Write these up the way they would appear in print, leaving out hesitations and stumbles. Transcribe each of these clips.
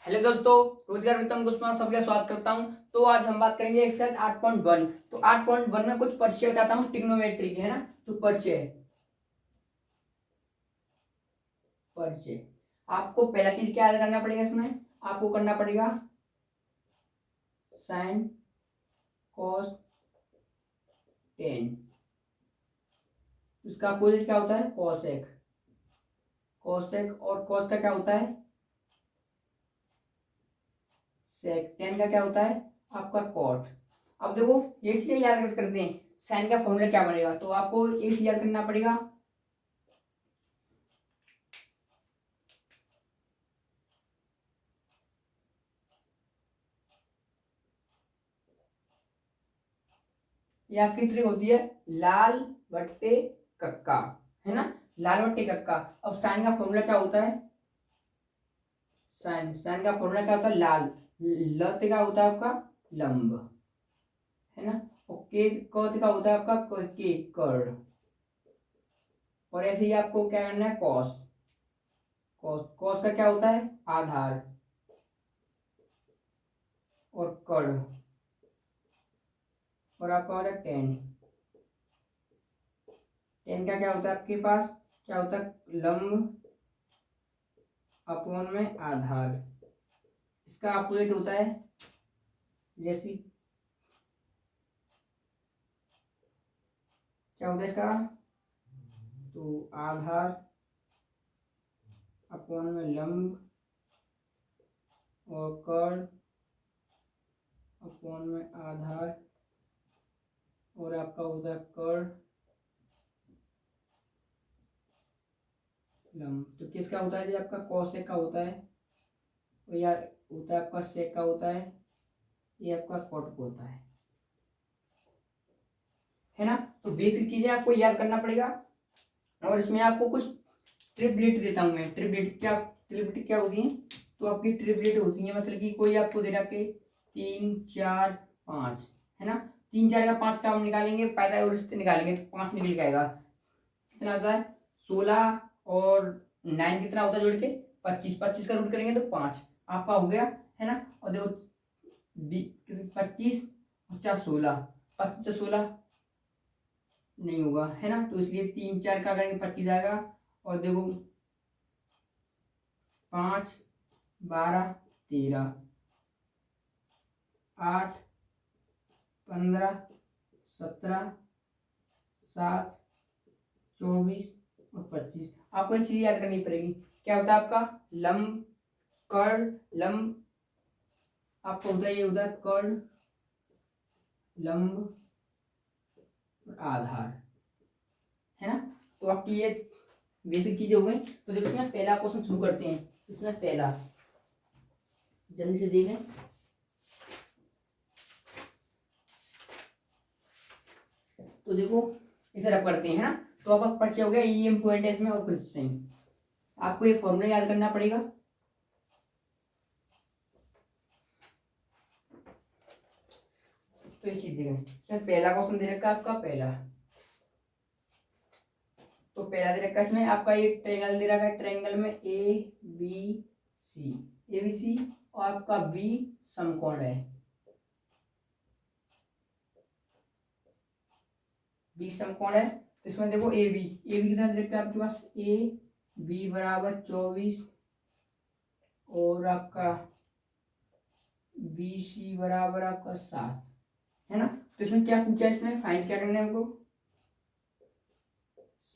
Hello दोस्तों, रोजगार वित्तम कुशवाहा सबका स्वागत करता हूं। तो आज हम बात करेंगे एक्सेल 8.1। तो 8.1 में कुछ परिचय बताता हूं ट्रिग्नोमेट्री के, है ना। तो परिचय परिचय आपको पहला चीज क्या याद करना पड़ेगा, इसमें आपको करना पड़ेगा साइन कॉस टेन। इसका अपोजिट क्या होता है? कॉसेक। कॉसेक और कॉस का क्या होता है? सेक। टेन का क्या होता है? आपका कॉट। अब देखो ये चीजें याद कैसे करते हैं, साइन का फॉर्मूला क्या बनेगा, तो आपको ये चीज याद करना पड़ेगा। ये आपकी ट्रिक होती है लाल बट्टे कक्का, है ना। लाल बट्टे कक्का। अब साइन का फॉर्मूला क्या होता है? साइन साइन का फॉर्मूला क्या होता है? लाल। लत का होता है आपका लंब, है ना। और के कौत का होता है आपका के कर्ण। और ऐसे ही आपको क्या करना है? कॉस। कॉस कॉस का क्या होता है? आधार। और कर्ण। और आपका होता है टेन। टेन का क्या होता है आपके पास? क्या होता है? लंब अपॉन में आधार। इसका अपोजिट होता है जैसी, क्या होता है इसका? तो आधार अपॉन में लंब और कर्ण अपॉन में आधार और आपका होता है कर्ण लंब। तो किसका होता है? जो आपका कॉसेक का होता है, और या होता है आपका सेक का होता है, ये आपका कॉट का होता है ना। तो बेसिक चीजें आपको याद करना पड़ेगा। और इसमें आपको कुछ ट्रिपलेट देता हूं मैं। ट्रिपलेट क्या होती है? तो आपकी ट्रिपलेट होती है, मतलब कि कोई आपको दे रखे 3 4 5, है ना। 3 4 का 5 का हम निकालेंगे, पाइथागोरस से निकालेंगे तो 5 निकल जाएगा। कितना होता है? 16 और 9 कितना होता है जोड़ के? 25। 25 का रूट करेंगे तो 5 आपका हो गया, है ना। और देखो 25 और 16, 25 से 16 नहीं होगा, है ना। तो इसलिए 3 4 का करेंगे 25 आएगा। और देखो 5 12 13 8 15 17 7 24 और 25। आपको एक चीज याद करनी पड़ेगी, क्या होता है आपका? लंब कर्ण लंब। आपको होता है, ये होता है कर्ण लंब और आधार, है ना। तो आपकी ये बेसिक चीजें हो गई। तो देखो इसमें पहला क्वेश्चन शुरू करते हैं। इसमें पहला जल्दी से देखें। तो देखो इसे रब करते हैं, है ना। तो आपका परिचय हो गया, ये इम्पोर्टेंट है इसमें और कुछ नहीं। आपको ये फॉर्मूला याद करना पड़ेगा। तो ये चीज देखें, इसमें पहला क्वेश्चन दे रखा है आपका पहला। तो पहला दे रखा है इसमें आपका, ये ट्रायंगल दे रखा है। ट्रायंगल में ए बी सी और आपका बी समकोण है। बी समकोण है। तो इसमें देखो ए बी कितना दे रखा है आपके पास? ए बी बराबर 24 और आपका बी सी बराबर आपका 7, है ना। तो इसमें क्या पूछा है? इसमें फाइंड क्या करना है हमको?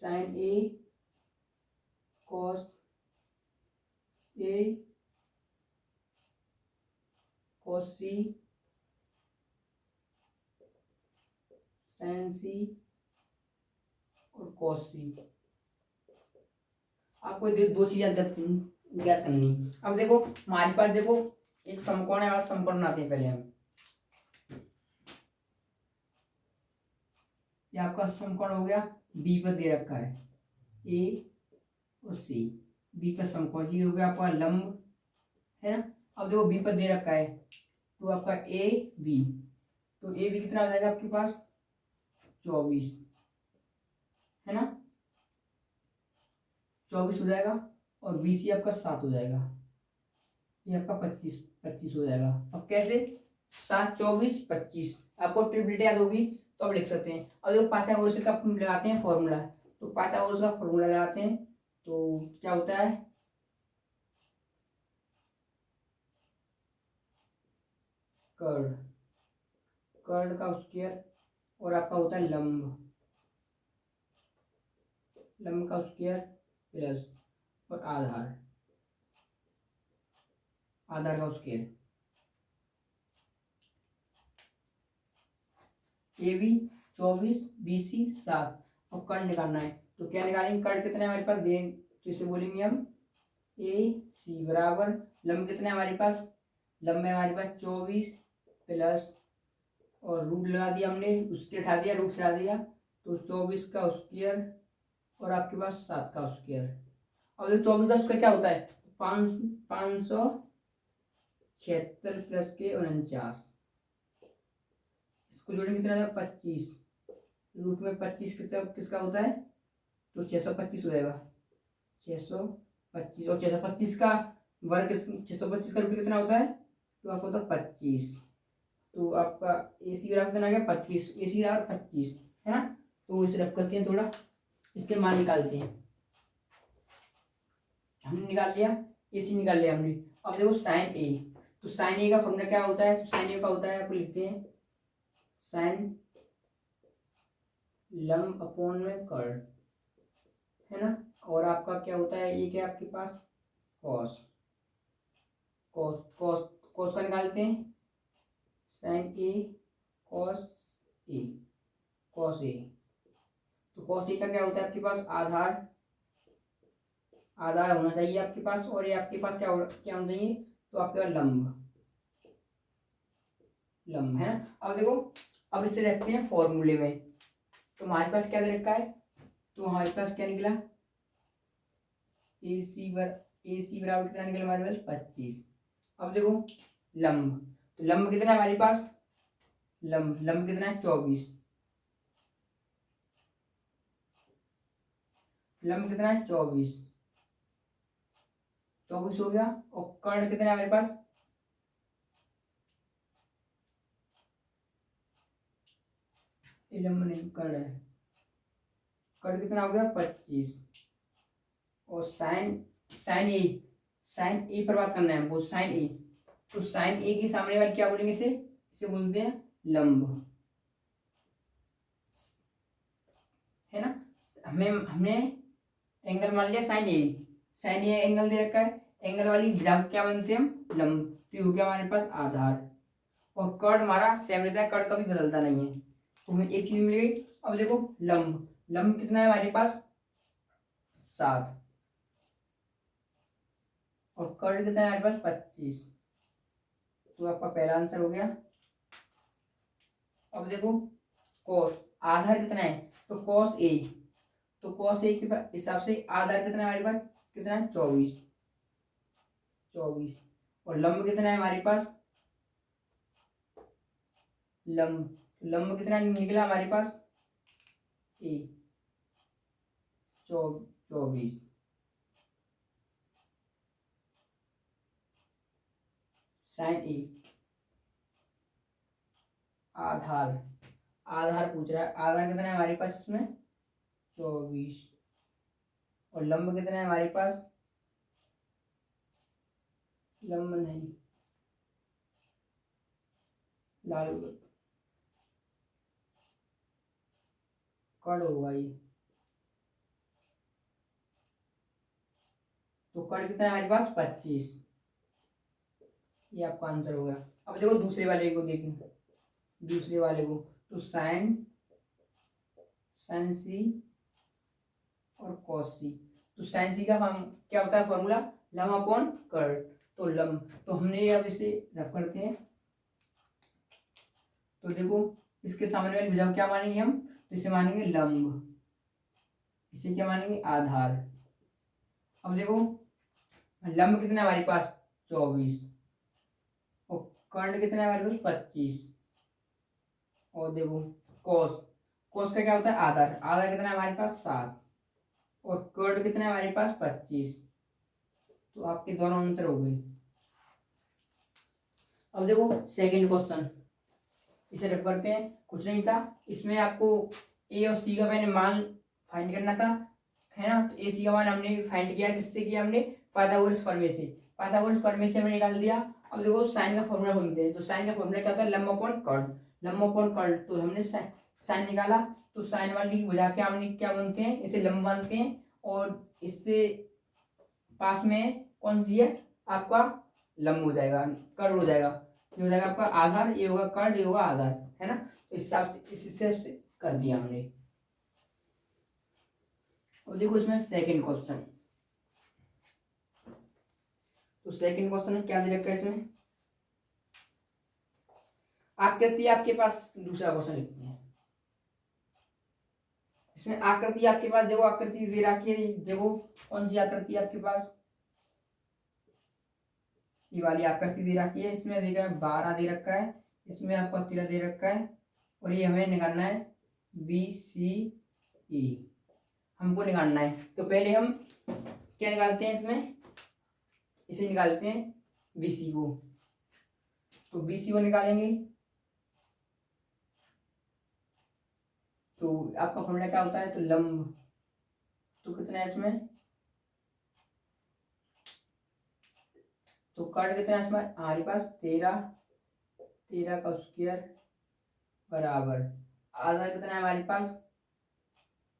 Sign A cos A cos C sign सी और कॉस सी। आपको दो चीजें ज्ञात करनी। अब देखो हमारे पास देखो एक समकोण है, हमारा समकोण बनाते हैं पहले हम। ये आपका समकोण हो गया, बी पर दे रखा है ए और सी। बी पर समकोण, ये हो गया आपका लंब, है ना। अब देखो बी पर दे रखा है तो आपका ए बी। तो ए बी कितना हो जाएगा आपके पास? 24, है ना। 24 हो जाएगा। और बी सी आपका 7 हो जाएगा। ये आपका 25 25 हो जाएगा। अब कैसे? 7 24 25। आपको ट्रिपलेट याद होगी तो आप लिख सकते हैं। अब देखो पाइथागोरस का लगाते हैं फॉर्मूला, तो पाइथागोरस का फॉर्मूला लगाते हैं तो क्या होता है? कर्ड, कर्ड का स्क्वायर और आपका होता है लंब, लंब का स्क्वायर प्लस और आधार, आधार का square. A B 24 B C 7। अब कर्ड निकालना है तो क्या निकालेंगे? कर्ड कितना है हमारे पास दे, तो इसे बोलेंगे हम ए सी बराबर लंब कितना है हमारे पास? लंब है हमारे पास 24 प्लस और रूट लगा दिया हमने, उसके हटा दिया, रूट हटा दिया, तो 24 का स्क्वायर और आपके पास 7 का स्क्वायर। अब देखो 24 का स्क्वायर क्या होता है? 576 प्लस के 49, इसको जोड़ेंगे कितना था? 25। रूट में 25 किसका होता है? तो 625 हो जाएगा। 625 और 625 का वर्ग 625 का रूट कितना होता है? तो आपको होता है 25। तो आपका ए सी बराबर कितना आ गया? 25। ए सी बराबर 25 है ना। तो इसे रख करते हैं, थोड़ा इसके मान निकालते हैं। हमने निकाल लिया, ए सी निकाल लिया हमने। अब देखो साइन ए, तो साइन ए का फॉर्मूला क्या होता है? तो साइन ए का होता है, आपको लिखते हैं साइन लंब अपॉन में कर्ड, है ना। और आपका क्या होता है? ये क्या आपके पास? कॉस, कॉस कॉस कॉस का निकालते हैं, sign A cos A, cos A. तो कॉस ए का क्या होता है आपके पास? आधार, आधार होना चाहिए आपके पास। और ये आपके पास क्या क्या होना चाहिए? तो आपके पास लंब, लंब है ना। अब देखो, अब इसे रखते हैं फॉर्मूले में। तो हमारे पास क्या दे रखा है? तो हमारे पास क्या निकला? ए सी बराबर कितना निकला हमारे पास? 25। अब देखो लंब, तो लंब कितना है हमारे पास? लंब कितना है? 24। लंब कितना है? 24, 24 हो गया। और कर्ण कितना है हमारे पास? ये लंब नहीं, कर्ण है। कर्ण कितना हो गया? 25। और साइन, साइन ए पर बात करना है हमको, साइन ए। तो साइन ए के सामने वाले क्या बोलेंगे? इसे इसे बोलते हैं लंब, है ना। हमें हमने एंगल मान लिया sine A, sine A angle दे रखा है, एंगल वाली भुजा क्या बनते हैं हम? लंब। तो ये हो गया हमारे पास आधार। और कर्ड हमारा सेम रहता है, कर्ड कभी बदलता नहीं है, तो हमें एक चीज मिल गई। अब देखो लंब, लंब कितना है हमारे पास? 7। और कर्ड कितना है हमारे पास? 25। तो आपका पहला आंसर हो गया। अब देखो कॉस, आधार कितना है? तो कॉस ए, तो कॉस ए के हिसाब से आधार कितना है हमारे पास? कितना है? 24, 24। और लंब कितना है हमारे पास? लंब, लंब कितना निकला हमारे पास? ए 24। साइन ए, आधार, आधार पूछ रहा है, आधार कितना है हमारे पास इसमें? 24। और लंब कितना है हमारे पास? लंब नहीं, लाल कड़ होगा ये। तो कड़ कितना है हमारे पास? 25। ये आपका आंसर हो गया। अब देखो दूसरे वाले को देखें, दूसरे वाले को, तो साइन, साइन सी और कॉस सी। तो साइन सी का हम क्या होता है फॉर्मूला? लम अपॉन कर्ड। तो लम, तो हमने अब इसे रफ करते हैं। तो देखो इसके सामने वाली भुजा क्या मानेंगे हम? तो इसे मानेंगे लंब, इसे क्या मानेंगे? आधार। अब देखो लंब कितना है हमारे पास? 24। और कर्ण कितना है हमारे पास? 25। और देखो कॉस, कॉस का क्या होता है? आधार, आधार कितना है हमारे पास? 7। और कर्ण कितना है हमारे पास? 25। तो आपके दोनों आंसर हो गए। अब देखो सेकंड क्वेश्चन, इसे रफ करते हैं। कुछ नहीं था इसमें, आपको ए और सी का मैंने मान फाइंड करना था, है ना। तो ए सी का मान हमने फाइंड किया, किससे किया हमने, पाइथागोरस प्रमेय से। पाइथागोरस प्रमेय से हमने निकाल दिया। अब देखो साइन का फॉर्मूला ढूंढते हैं। तो साइन का फॉर्मूला क्या होता है, लंब अपॉन कर्ड, लंब अपॉन कर्ड। तो हमने साइन निकाला, तो साइन वाली की भुजा के हमने क्या बनते हैं, इसे लंब मानते हैं। और इससे पास में कौन सी है, आपका लंब हो जाएगा, कर्ड हो जाएगा। ये हो जाएगा आपका आधार, ये होगा कर्ड, ये होगा आधार, है ना। तो इस हिसाब से कर दिया हमने। और देखो इसमें सेकंड क्वेश्चन, तो सेकंड क्वेश्चन में क्या दे रखा है, इसमें आकृति आपके पास, दूसरा क्वेश्चन लिखते हैं। इसमें आकृति आपके पास देखो, आकृति दे रखी है, देखो कौन सी आकृति आपके पास, ये वाली आकृति दे रखी है। इसमें देखा 12 दे रखा है, इसमें आपको 13 दे रखा है, और ये हमें निकालना है बी सी ई, हमको निकालना है। तो पहले हम क्या निकालते हैं, इसमें इसे निकालते हैं बी सी को। तो बी सी को निकालेंगे, तो आपका फॉर्मूला क्या होता है, तो लंब, तो कितना है इसमें, तो कर्ड कितना है इसमें हमारे पास 13, 13 का स्क्वायर बराबर आधार कितना है हमारे पास,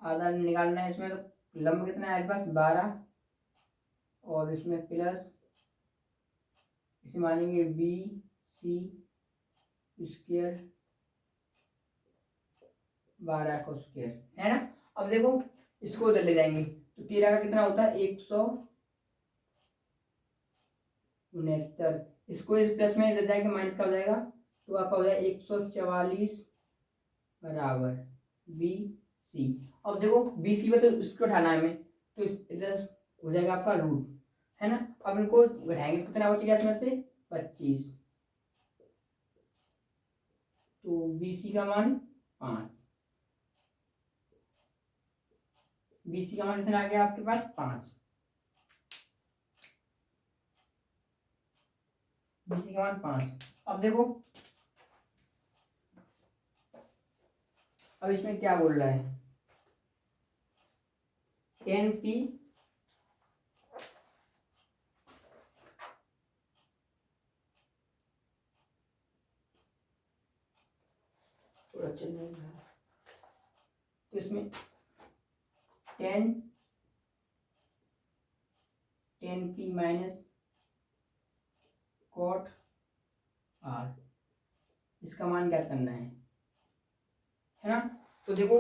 आधार निकालना है इसमें। तो लंब कितना है हमारे पास 12, और इसमें प्लस इसे मानेंगे बी सी स्क्वायर 12 का स्क्वायर, है ना। अब देखो इसको उधर ले जाएंगे, तो 13 का कितना होता है 169, इसको इस प्लस में इधर जाएगा माइनस का हो जाएगा, तो आपका हो जाएगा 144 बराबर बी सी। अब देखो बी सी में तो इसको उठाना है हमें, तो इधर हो जाएगा आपका रूट, है ना। अब इनको घटाएंगे तो कितना बचेगा इसमें से 25, तो बी सी का मान 5, बी सी का मान कितना आ गया आपके पास 5, बी सी का मान 5। अब देखो अब इसमें क्या बोल रहा है, 10p थोड़ा चल नहीं रहा, तो इसमें 10p माइनस कॉट आर, इसका मान क्या करना है ना। तो देखो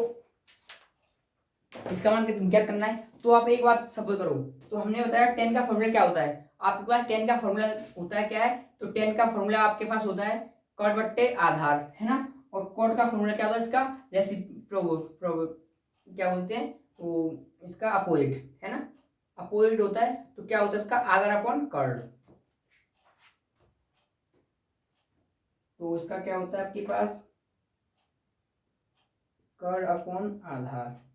इसका मान क्या करना है, तो आप एक बात सपोज करो, तो हमने बताया 10 का फॉर्मूला क्या होता है, आपके पास 10 का फॉर्मूला होता है क्या है, तो 10 का फॉर्मूला आपके पास होता है कॉट बट्टे आधार, है ना। और कॉट का फॉर्मूला क्या होता है, इसका क्या बोलते हैं, तो इसका अपोजिट, है ना, अपोजिट होता है। तो क्या होता है इसका आधार अपॉन कर्ड, तो इसका क्या होता है आपके पास कर्ड अपॉन आधार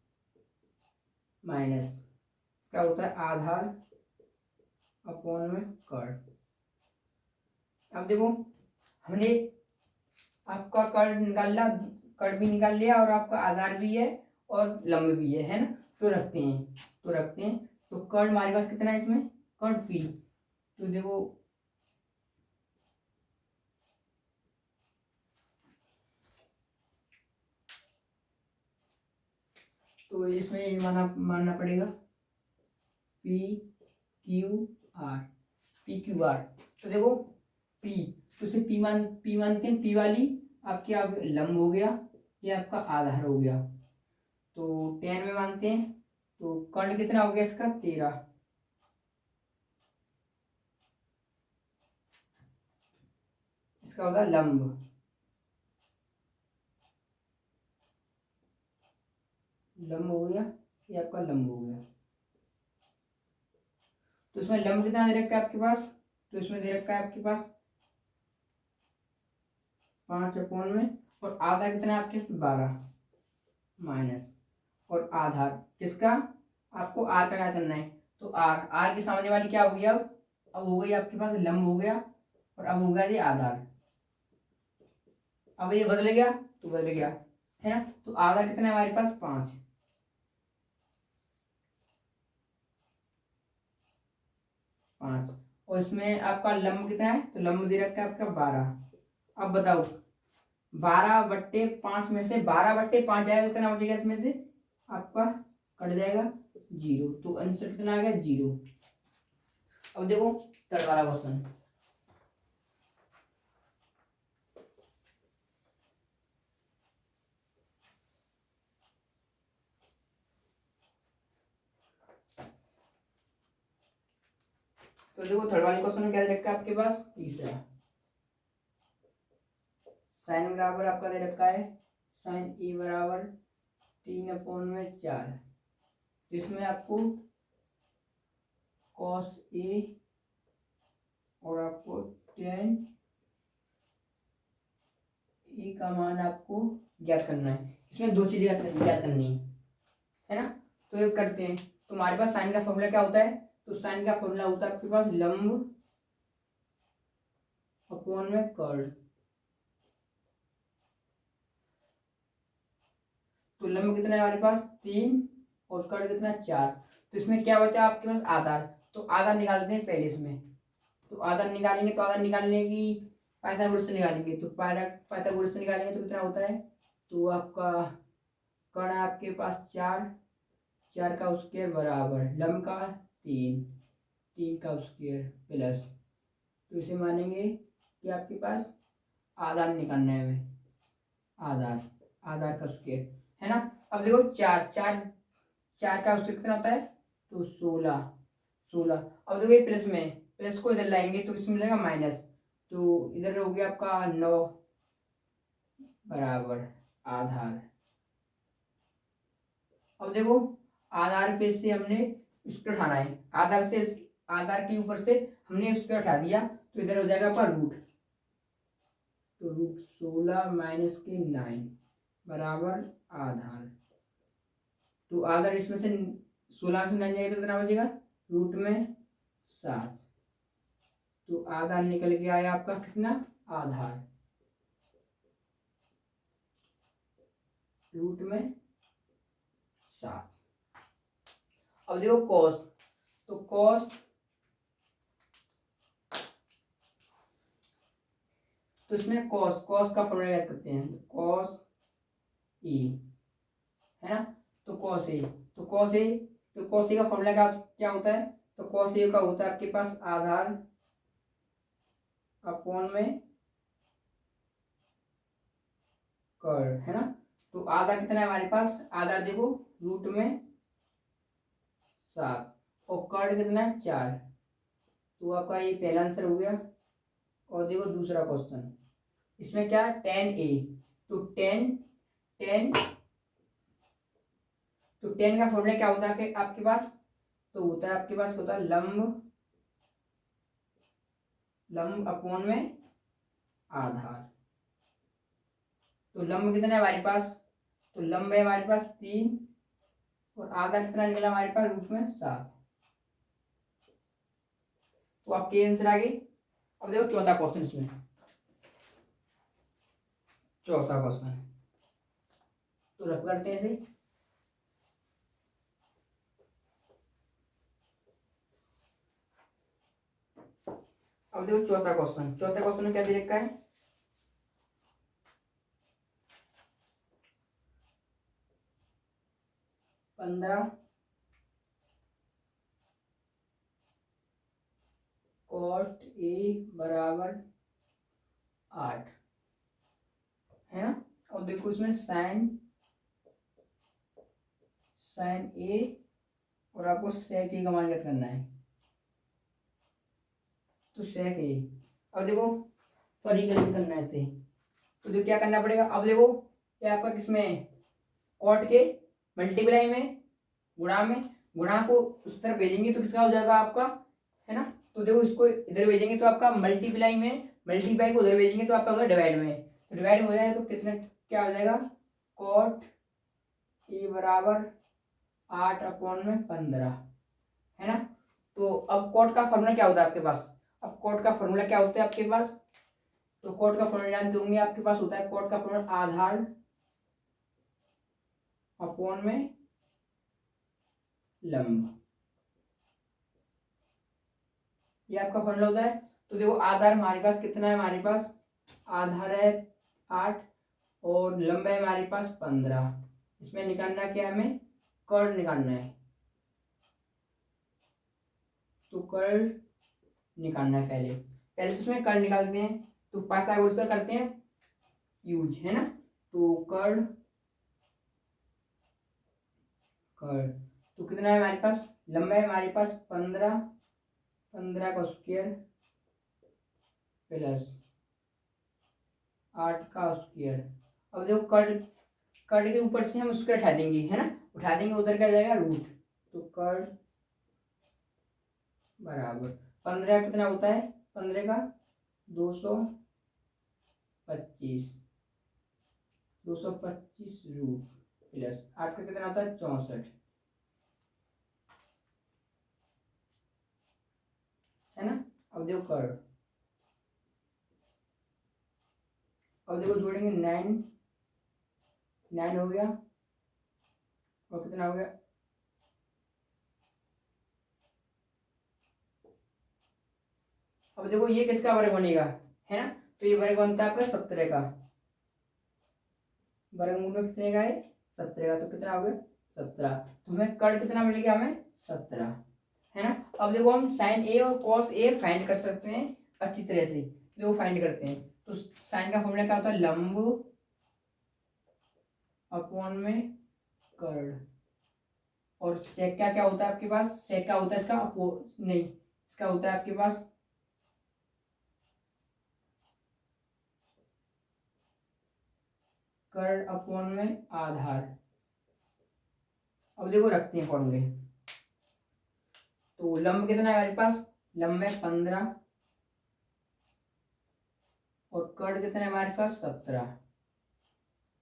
माइनस इसका होता है आधार अपॉन में कर्ड। अब देखो हमने आपका कर्ड निकाला, कर्ड भी निकाल लिया, और आपका आधार भी है और लंब भी है ना। तो रखते हैं, तो कर्ड हमारे पास कितना है इसमें, कर्ड पी, तो देखो तो इसमें ये मानना पड़ेगा P Q R, P Q are. तो देखो पी, तो इसे पी मानते हैं, पी वाली आपके लंब हो गया, ये आपका आधार हो गया। तो 10 में मानते हैं, तो कर्ण कितना हो गया इसका 13, इसका होगा लंब, लंब हो गया, ये आपका लंब हो गया। तो इसमें लंब कितना दे रखा है आपके पास, तो इसमें दे रखा है आपके पास 5 अपॉन में, और आधार कितना है आपके 12 माइनस, और आधार किसका, आपको आर का क्या करना है, तो आर के सामने वाली क्या हो गई अब हो गई आपके पास लंब हो गया, और अब हो गया ये आधार। अब ये बदल गया तो बदल गया, है ना। तो आधार कितना है हमारे पास 5, 5। और इसमें आपका लंब कितना है, तो लंब दे रखा है आपका 12। अब बताओ 12/5 में से 12/5 जाएगा तो कितना बचेगा, इसमें से आपका कट जाएगा 0। तो आंसर कितना आ गया 0। अब देखो थर्ड वाला क्वेश्चन। तो देखो थर्ड वाले क्वेश्चन में क्या दे रखा है आपके पास, तीसरा साइन बराबर आपका दे रखा है साइन ए बराबर 3/4, जिसमें आपको कॉस ए और आपको टेन ए का मान आपको ज्ञात करना है। इसमें दो चीजें ज्ञात करनी है ना। तो ये करते हैं। तो हमारे पास साइन का फॉर्मूला क्या होता है, तो साइन का फॉर्मूला होता है आपके पास लंब अपॉन में कर्ल। तो लंब कितना है हमारे पास 3 और कर्ल कितना 4। तो इसमें क्या बचा आपके पास आधार। तो आधार निकालते हैं पहले इसमें। तो आधार निकालेंगे, तो आधार निकालने की पाइथागोरस से निकालेंगे। तो पाइथागोरस से निकालेंगे तो कितना होता है, तो आपका कर्ण है आपके पास 4, 4 का स्क्वायर बराबर लंब का 3, 3 का स्क्वायर प्लस। तो इसे मानेंगे कि आपके पास आधार निकालना है हमें, आधार, आधार का स्क्वायर, है ना। अब देखो 4 4 4 का स्क्वायर कितना होता है, तो 16, 16। अब देखो ये प्लस में, प्लस को इधर लाएंगे तो इसमें मिलेगा माइनस। तो इधर हो गया आपका 9 बराबर आधार। अब देखो आधार पे से हमने स्क्वायर उठाना है, आधार से आधार के ऊपर से हमने स्क्वायर उठा दिया तो इधर हो जाएगा आपका रूट। तो रूट 16 माइनस के 9 बराबर आधार। तो आधार इसमें से 16 से 9 जाएगा तो कितना बचेगा, रूट में 7। तो आधार निकल के आया आपका कितना, आधार रूट में 7। अब देखो कॉस, तो कॉस, तो इसमें कॉस, कॉस का फॉर्मूला याद करते हैं। कॉस ए, है ना। तो कॉस ए, तो कॉस ए, तो कॉस ए का फॉर्मूला क्या क्या होता है, तो कॉस ए का होता है आपके पास आधार अपॉन में कर्ल, है ना। तो आधार कितना है हमारे पास, आधार देखो रूट में 7 और कर्ल कितना है 4। तो आपका ये पहला आंसर हो गया। और देखो दूसरा क्वेश्चन, इसमें क्या है tan ए। तो tan तो tan का फॉर्मूला क्या होता है आपके पास, तो होता है आपके पास होता है लंब, लंब अपॉन में आधार। तो लंब कितना है हमारे पास, तो लंब है हमारे पास 3 और आधार कितना निकला हमारे पास रूट में 7। तो आपके आंसर आ गए। अब देखो चौथा क्वेश्चन, इसमें चौथा क्वेश्चन तो रफ करते हैं इसे। अब देखो चौथा क्वेश्चन, चौथा क्वेश्चन में क्या दे रखा है, 15 cot ए बराबर 8, है ना। और देखो इसमें साइन ए और आपको सेक ए का मान ज्ञात करना है। तो सेक ए, अब देखो परिकलन करना है इसे। तो देखो क्या करना पड़ेगा, अब देखो क्या आपका किसमें कॉट के मल्टीप्लाई में, गुणा में, गुणा को उस तरफ भेजेंगे तो किसका हो जाएगा आपका, है ना। तो देखो इसको इधर भेजेंगे तो आपका मल्टीप्लाई में, मल्टीप्लाई को उधर भेजेंगे तो आपका होगा डिवाइड में। तो डिवाइड में हो जाएगा तो किसने क्या हो जाएगा, कॉट ए बराबर 8/15, है ना। तो अब कॉट का फॉर्मूला क्या होता है आपके पास, अब कोट का फॉर्मूला क्या होता है आपके पास, तो कोट का फॉर्मूला जानते होंगे, आपके पास होता है कोट का फॉर्मूला आधार अपॉन में लंब, ये आपका फॉर्मूला होता है। तो देखो आधार हमारे पास कितना है, हमारे पास आधार है 8 और लंब है हमारे पास 15। इसमें निकालना क्या है, हमें कर्ल निकालना है, तो कर्ल निकालना है। पहले पहले तो इसमें कर्ल निकालते हैं, तो पाइथागोरस का करते हैं यूज, है ना। तो कर्ल कर्ल तो कितना है हमारे पास, लंबा है हमारे पास 15, 15 का स्क्वायर प्लस 8 का स्क्वायर। अब देखो कर्ल कर्ल के ऊपर से हम स्क्वायर उठा देंगे, है ना, उठा देंगे, उधर क्या जाएगा रूट। तो कर्ल बराबर 15 कितना होता है, 15 का 225, 225 रूट प्लस 8 का कितना होता है 64, है ना। अब देखो कर्ल, अब देखो जोड़ेंगे 9, 9 हो गया और कितना हो गया, अब देखो ये किसका वर्ग बनेगा, है ना, तो ये वर्ग बनता है आपका 17 का, वर्गमूल में कितने का है 17 का, तो कितना हो गया 17। तो हमें कर्ल कितना मिल गया, हमें 17, है ना। अब देखो हम साइन ए और कॉस ए फाइंड कर सकते हैं अच्छी तरह से, देखो फाइंड करते हैं। तो साइन का फॉर्मूला क्या होता है, लंब अपॉन में कर्ल, और सेक का क्या होता है आपके पास, सेक का होता है इसका नहीं, इसका होता है आपके पास कर्ल अपॉन में आधार। अब देखो रखते हैं फॉर्मूले, तो लंब कितना है हमारे पास, लंब है 15 और कर्ल कितना है हमारे पास 17,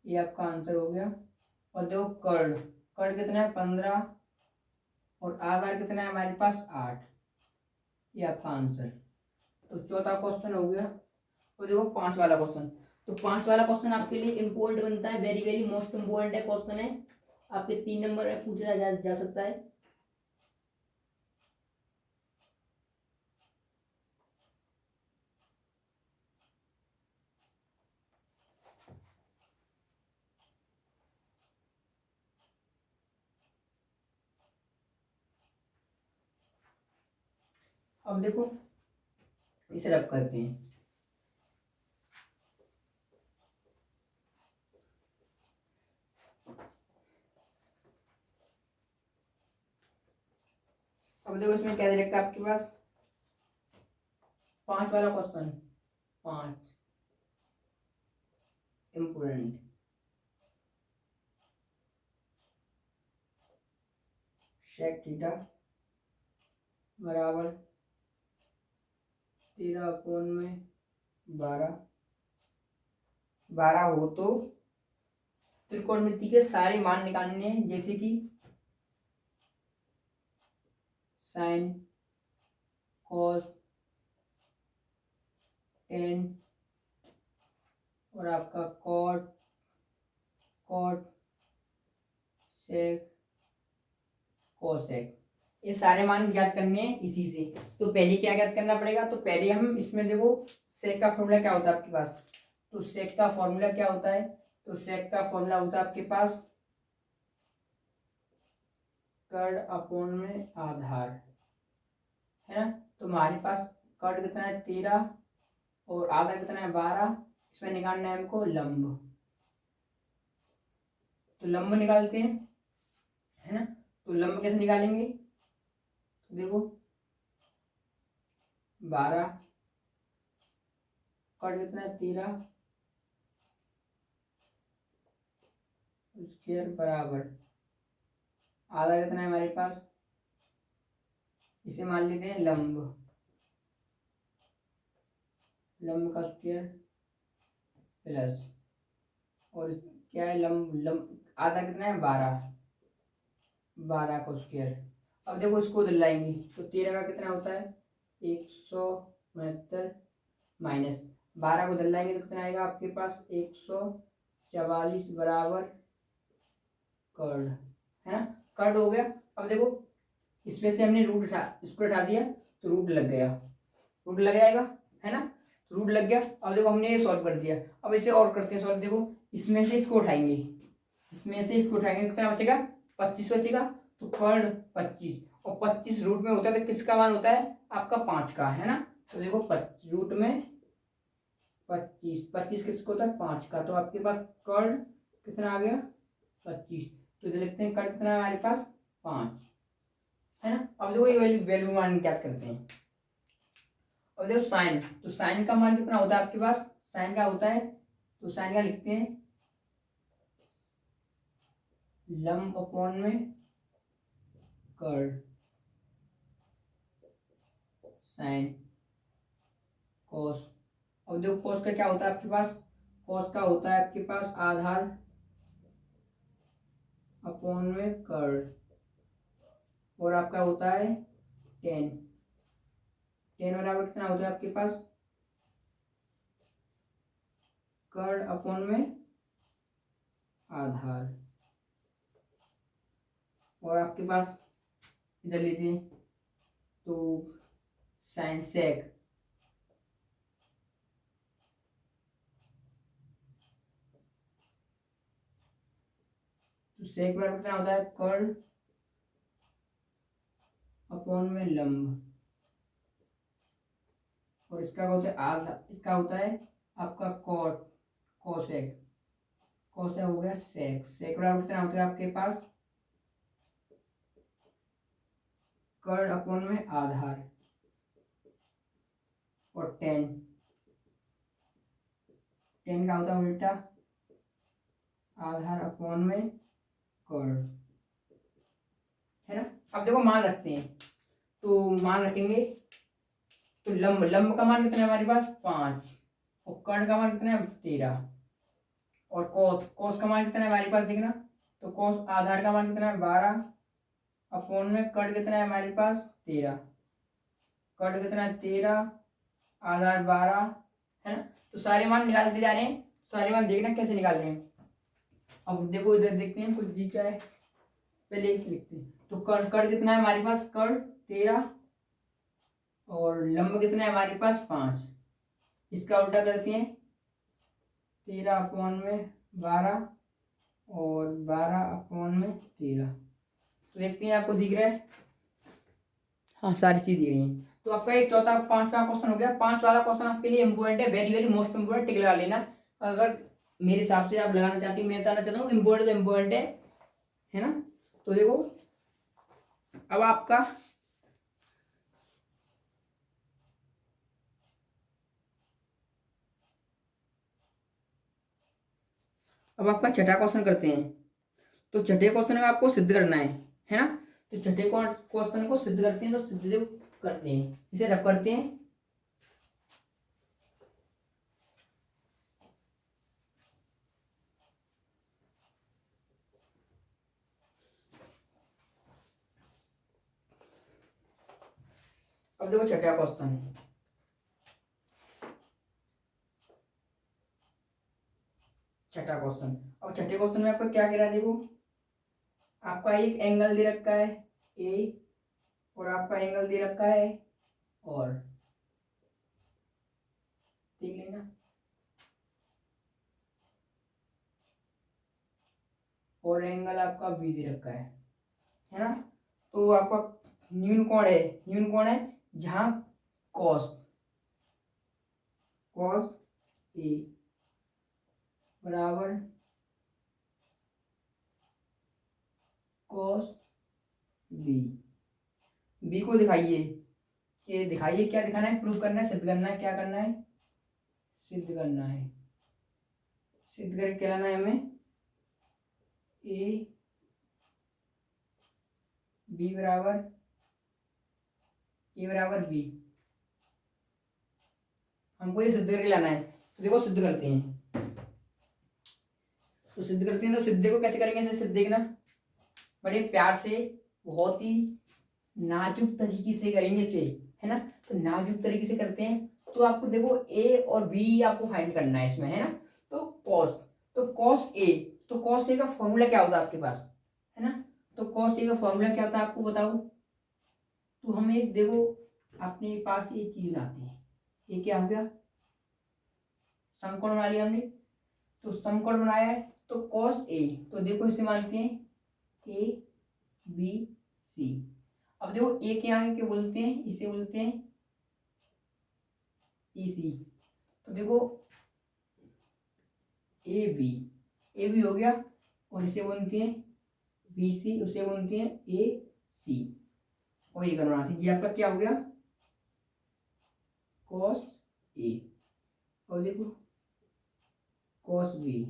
ये आपका आंसर हो गया। और देखो कर्ल कर्ल कितना है 15 और आधार कितना है हमारे पास 8, ये आपका आंसर। तो चौथा क्वेश्चन हो गया। और देखो 5 वाला क्वेश्चन, तो 5 वाला क्वेश्चन आपके लिए इम्पोर्टेंट बनता है, वेरी वेरी मोस्ट इम्पोर्टेंट है क्वेश्चन है, आपके 3 नंबर में पूछा जा सकता है। अब देखो इसे रब करते हैं, अब देखो इसमें क्या दे रखा है आपके पास, 5 वाला क्वेश्चन, 5 इम्पोर्टेंट, शेक थीटा बराबर 13 कोण में 12, 12 हो तो त्रिकोणमिति के सारे मान निकालने हैं, जैसे कि साइन कॉस टेन और आपका कॉट कॉट सेक कोसेक, ये सारे मान ज्ञात करने हैं इसी से। तो पहले क्या ज्ञात करना पड़ेगा, तो पहले हम इसमें देखो सेक का फॉर्मूला क्या होता है आपके पास, तो सेक का फॉर्मूला क्या होता है, तो सेक का फॉर्मूला होता है आपके पास कर्ल अपॉन में आधार, है ना। तो हमारे पास कर्ल कितना है 13 और आधार कितना है 12, इसमें निकालना है हमको लंब, तो लंब निकालते हैं, है ना। तो लंब कैसे निकालेंगे, तो देखो 12 कर्ल कितना है 13 स्क्वायर बराबर आधा कितना है हमारे पास, इसे मान लेते हैं लंब, लंब का स्क्वायर प्लस और क्या है लंब, लंब आधा कितना है 12, 12 का स्क्वायर। अब देखो इसको उधर लाएंगे, तो 13 का कितना होता है 100 69 माइनस 12 को दल लाएंगे तो कितना आएगा आपके पास 144 बराबर कर्ड, है ना। कर्ड हो गया। अब देखो इसमें से हमने रूट उठा, इसको उठा दिया तो रूट लग गया, रूट लग जाएगा, है ना। रूट लग गया। अब देखो हमने ये सॉल्व कर दिया। अब इसे और करते हैं सॉल्व। देखो इसमें से इसको उठाएंगे, इसमें से इसको उठाएंगे, कितना बचेगा 25 बचेगा। तो कर्ड 25, और 25 रूट में होता है तो किसका मान होता है आपका 5 का, है ना। तो देखो रूट में 25, 25 किसको होता है 5 का। तो आपके पास कर्ड कितना आ गया 25। तो इधर लिखते हैं कर्ड कितना है हमारे पास 5, है ना। अब देखो ये वैल्यू मान ज्ञात करते हैं। अब देखो साइन, तो साइन का मान कितना होता है आपके पास, साइन का होता है, तो साइन का लिखते हैं लंब अपॉन में कर्ड, साइन कॉस। अब देखो कॉस का क्या होता है आपके पास, कॉस का होता है आपके पास आधार अपॉन में कर्ड, और आपका होता है टेन, टेन बराबर कितना होता है आपके पास कर्ड अपॉन में आधार, और आपके पास इधर लीजिए तो साइन सेक, तो सेक बराबर कितना होता है कर्ड अपॉन में लंब, और इसका होता है आधा, इसका होता है आपका कॉट, कोसेक, कोसेक हो गया सेक, सेक बराबर कितना होता है आपके पास कर्ड अपॉन में आधार, और टेन, टेन का होता है उल्टा आधार अपॉन में कर्ड, है ना। अब देखो मान रखते हैं, तो मान रखेंगे तो लंब, लंब का मान कितना है हमारे पास 5, और कर्ण का मान कितना है 13, और कोस, कोस का मान कितना है हमारे पास देखना, तो कोस आधार का मान कितना है 12 अपॉन में कर्ण कितना है हमारे पास 13, कर्ण कितना है 13 आधार 12, है ना। तो सारे मान निकालते जा रहे हैं, सारे मान देखना कैसे निकाल रहे हैं। अब देखो इधर देखते हैं कुछ दिख रहा है, पहले एक लिखते हैं। तो कर्ण, कर्ण कितना है हमारे पास कर्ण 13, और लंब कितना है हमारे पास 5, इसका उल्टा करते हैं 13 अपॉन में 12 और 12 अपॉन में 13, तो देखते हैं आपको दिख रहा है, हाँ सारी चीज दिख रही है। तो आपका एक चौथा 5वां क्वेश्चन हो गया। 5 वाला क्वेश्चन आपके लिए इंपॉर्टेंट है, वेरी वेरी मोस्ट इंपॉर्टेंट, टिक लगा लेना अगर मेरे हिसाब से आप लगाना चाहती हो, मैं बताना चाहता हूँ इंपॉर्टेंट तो इंपॉर्टेंट है ना। तो देखो अब आपका छठा क्वेश्चन करते हैं। तो छठे क्वेश्चन में आपको सिद्ध करना है ना। तो छठे क्वेश्चन को सिद्ध करते हैं, तो सिद्ध करते हैं, इसे रख करते हैं। अब देखो छठा क्वेश्चन है, छठा क्वेश्चन। अब छठे क्वेश्चन में आपको क्या कह रहा है, देखो आपका एक एंगल दे रखा है ए, और आपका एंगल दे रखा है और, देख लेना, और एंगल आपका बी दे रखा है ना। तो आपका न्यून कोण है, न्यून कोण है जहां कॉस, कॉस ए बराबर कॉस बी, बी को दिखाइए, ये दिखाइए, क्या दिखाना है, प्रूव करना है, सिद्ध करना है, क्या करना है, सिद्ध करना है, सिद्ध करके क्या लाना है हमें, ए बी बराबर, ए बराबर बी, हमको ये सिद्ध करके लाना है। तो देखो सिद्ध करते हैं, तो सिद्ध करते हैं, तो सिद्ध को कैसे करेंगे, इसे सिद्ध देखना बड़े प्यार से, बहुत ही नाजुक तरीके से करेंगे इसे, है ना। तो नाजुक तरीके से करते हैं। तो आपको देखो ए और बी आपको फाइंड करना है इसमें, है ना। तो कॉस ए, तो कॉस ए का फॉर्मूला क्या होता है आपके पास, है ना। तो कॉस ए का फॉर्मूला क्या होता है आपको बताओ। तो हम एक देखो अपने पास ये चीज बनाते हैं, ये क्या हो गया, समकोण बना लिया हमने। तो समकोण बनाया है, तो कॉस ए, तो देखो इसे मानते हैं ए बी सी। अब देखो ए के आगे क्या बोलते हैं, इसे बोलते हैं ई सी। तो देखो ए बी हो गया, और इसे बोलते हैं बी सी, उसे बोलते हैं ए सी। और ये करना थी, ये आपका क्या हो गया कॉस ए, और देखो cos B,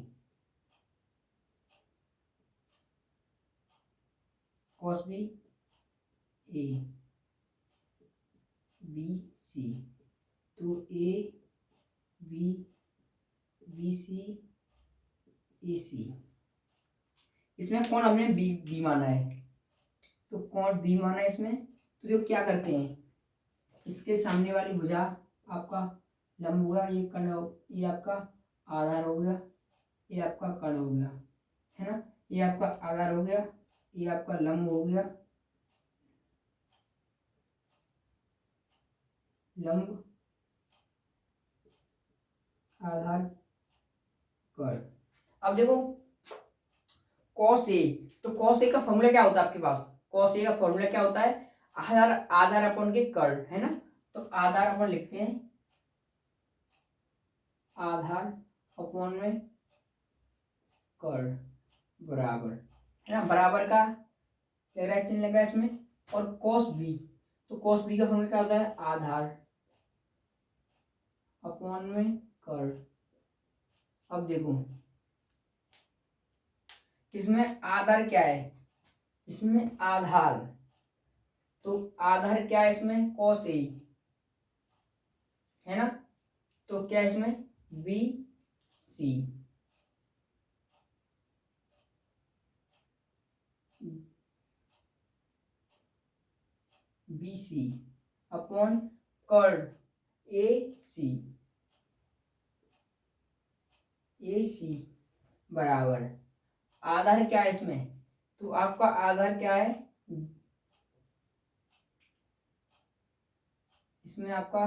cos B A B C. तो ए बी सी ए सी। इसमें कौन हमने बी बी माना है, तो कौन बी माना है इसमें। तो देखो क्या करते हैं, इसके सामने वाली भुजा आपका लंब हुआ, ये कर्ण, ये आपका आधार हो गया, ये आपका कर्ण हो गया, है ना। ये आपका आधार हो गया, ये आपका लंब हो गया, लंब आधार कर्ण। अब देखो कॉस ए, तो कॉस ए का फॉर्मूला क्या होता है आपके पास, कॉस ए का फॉर्मूला क्या होता है, आधार आधार अपन के कर्ण, है ना। तो आधार अपन लिखते हैं आधार अपॉन में कर्ण बराबर, है ना, बराबर का लग रहा है, चिन्ह लग रहा है इसमें। और कॉस बी, तो कॉस बी का फॉर्मूला क्या होता है, आधार अपॉन में कर्ण। अब देखो इसमें आधार क्या है, इसमें आधार, तो आधार क्या है इसमें कॉस ए, है ना। तो क्या है इसमें B C, B C upon कर्ण ए सी, ए सी बराबर आधार क्या है इसमें, तो आपका आधार क्या है इसमें आपका,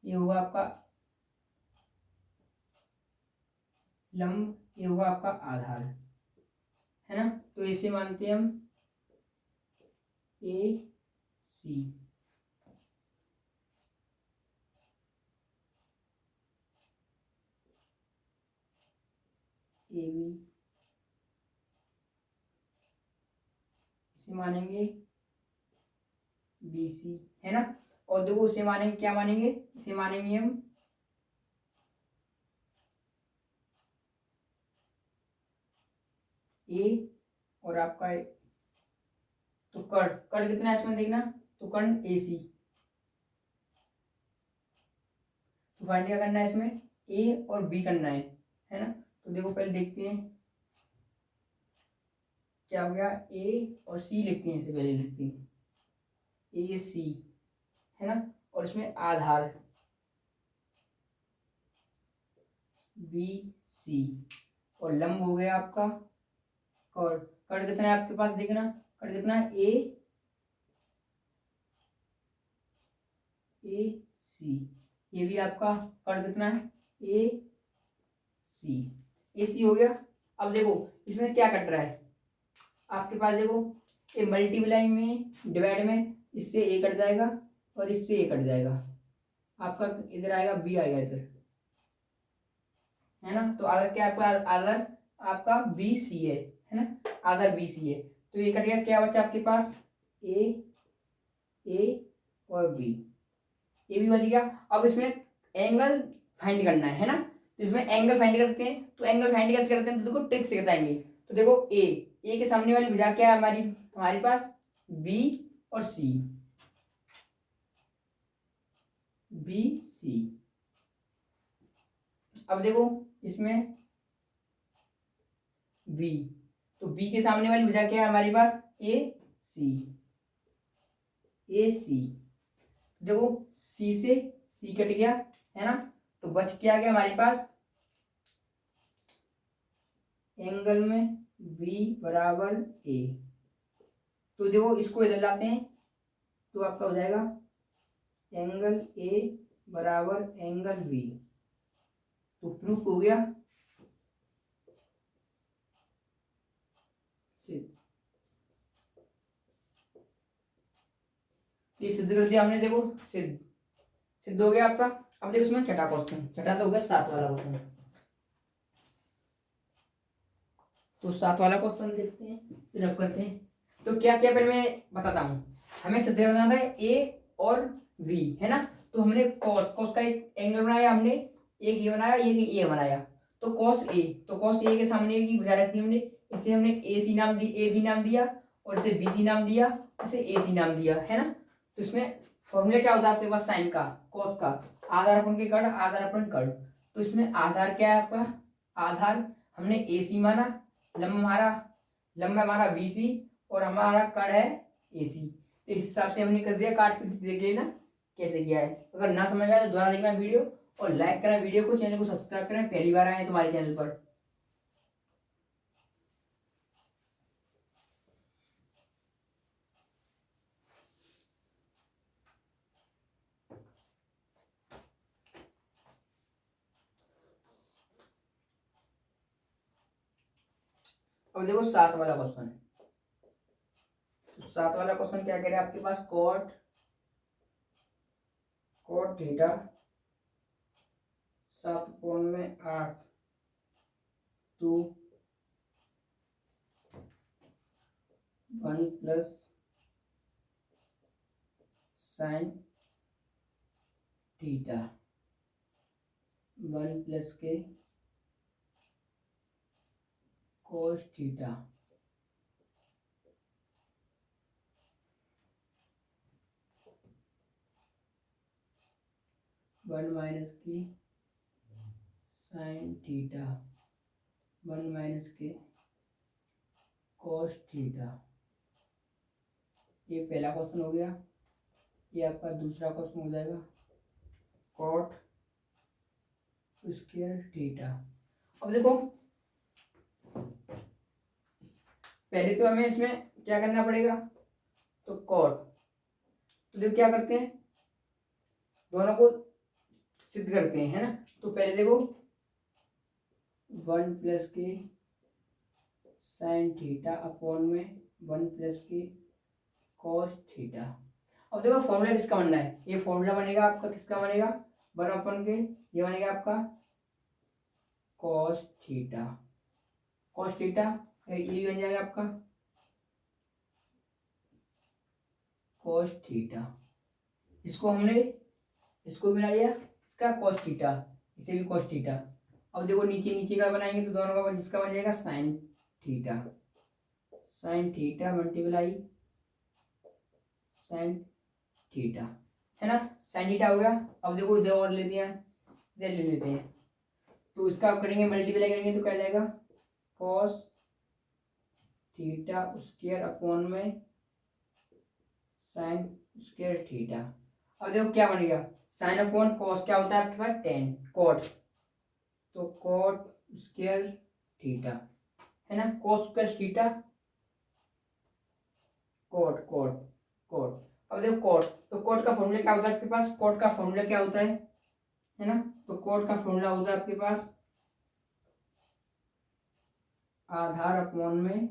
ये होगा आपका लंब, ये होगा आपका आधार, है ना। तो इसे मानते हैं हम ए सी, ए बी, इसे मानेंगे बी सी, है ना। और देखो उसे मानेंगे, क्या मानेंगे, इसे मानेंगे हम ए, और आपका तो कर्ण, कर्ण कितना है इसमें देखना, तो कर्ण ए सी। तो फाइंड क्या करना है इसमें, ए और बी करना है ना। तो देखो पहले देखते हैं क्या हो गया, ए और सी लिखते हैं, इसे पहले लिखते हैं ए सी, है ना। और इसमें आधार बी सी, और लंब हो गया आपका कर्ण, कर्ण कितना है आपके पास देखना, कर्ण कितना है ए सी, ये भी आपका कर्ण कितना है ए सी, ए सी हो गया। अब देखो इसमें क्या कट रहा है आपके पास, देखो ये मल्टीप्लाई में डिवाइड में, इससे ए कट जाएगा और इससे ए कट जाएगा, आपका इधर आएगा बी आएगा इधर, है ना। तो आधार क्या आपका, आधार आपका बी सी है ना, आधार बी सी है। तो ये कट गया, क्या बचा आपके पास ए और बी, ये भी बच गया। अब इसमें एंगल फाइंड करना है ना। तो इसमें एंगल फाइंड करते हैं, तो एंगल फाइंड कैसे करते हैं, तो देखो ट्रिक से बताएंगे। तो देखो ए के सामने वाली भुजा क्या है हमारी, हमारे पास बी और सी, बी सी। अब देखो इसमें बी, तो बी के सामने वाली भुजा क्या है हमारे पास ए सी, ए सी। देखो सी से सी कट गया है ना, तो बच क्या गया हमारे पास एंगल में बी बराबर ए। तो देखो इसको इधर लाते हैं तो आपका हो जाएगा एंगल ए बराबर एंगल बी। तो प्रूफ हो गया। ये सिद्ध कर दिया हमने, देखो सिद्ध सिद्ध हो गया आपका। अब देखो इसमें छठा क्वेश्चन, छठा तो हो गया 7 वाला क्वेश्चन। तो 7 वाला क्वेश्चन देखते हैं, रब करते हैं। तो क्या क्या पहले मैं बताता हूँ, हमें सिद्ध करना था ए और वी है ना। तो हमने कॉस कॉस का एक एंगल बनाया, हमने एक ये बनाया, एक ए बनाया। तो कॉस ए, तो कॉस ए के सामने की भुजा रखी हमने, इसे हमने ए सी नाम दी, ए बी नाम दिया, और इसे बी सी नाम दिया, इसे ए सी नाम दिया है ना। तो इसमें फॉर्मूला क्या होता है आपके पास साइन का, कॉस का, आधार अपन के कड़, आधार अपन कड़। तो इसमें आधार क्या है आपका, आधार हमने ए सी माना, लंबा हमारा बी सी, और हमारा कड़ है ए सी। इस हिसाब से हमने कर दिया, काट पीट देख लेना कैसे किया है। अगर ना समझ आए तो दोबारा देखना वीडियो, और लाइक करना वीडियो को, चैनल को सब्सक्राइब करना, पहली बार आए तुम्हारे चैनल पर। अब देखो 7 वाला क्वेश्चन। तो 7 वाला क्वेश्चन क्या कह रहे हैं आपके पास, cot cot theta 7/8 to 1 plus sine theta 1 plus के कोस थीटा। वन माइनस की साइन थीटा, 1 माइनस के कोस थीटा। ये पहला क्वेश्चन हो गया। ये आपका दूसरा क्वेश्चन हो जाएगा कॉट स्क्वायर थीटा। अब देखो पहले तो हमें इसमें क्या करना पड़ेगा, तो कॉट, तो देखो क्या करते हैं, दोनों को सिद्ध करते हैं है ना। तो पहले देखो 1 प्लस के साइन थीटा अपॉन में 1 प्लस के कॉस थीटा। अब देखो फॉर्मूला किसका बनना है, ये फॉर्मूला बनेगा आपका, किसका बनेगा, 1 अपॉन के ये बनेगा आपका कॉस थीटा, कॉस थीटा ये बन जाएगा आपका कॉस थीटा। इसको हमने इसको बना लिया, इसका कॉस थीटा, इसे भी कॉस थीटा। अब देखो नीचे नीचे का बनाएंगे तो दोनों का जिसका बन जाएगा sine theta, sine theta multiply sine theta है ना। साइन थीटा हो गया। अब देखो इधर और लेते हैं, इधर ले लेते हैं, तो इसका आप करेंगे मल्टीप्लाई करेंगे तो क्या जाएगा कॉस थीटा स्क्वायर अपॉन में साइन स्क्वायर थीटा। अब देखो क्या बनेगा, साइन अपॉन कॉस क्या होता है आपके पास 10 कॉट, तो कॉट स्क्वायर थीटा है ना, cos square theta cot cot cot. अब देखो कॉट, तो कॉट का फॉर्मूला क्या होता है आपके पास, कॉट का फॉर्मूला क्या होता है ना। तो कॉट का फॉर्मूला होता है आपके पास आधार अपॉन में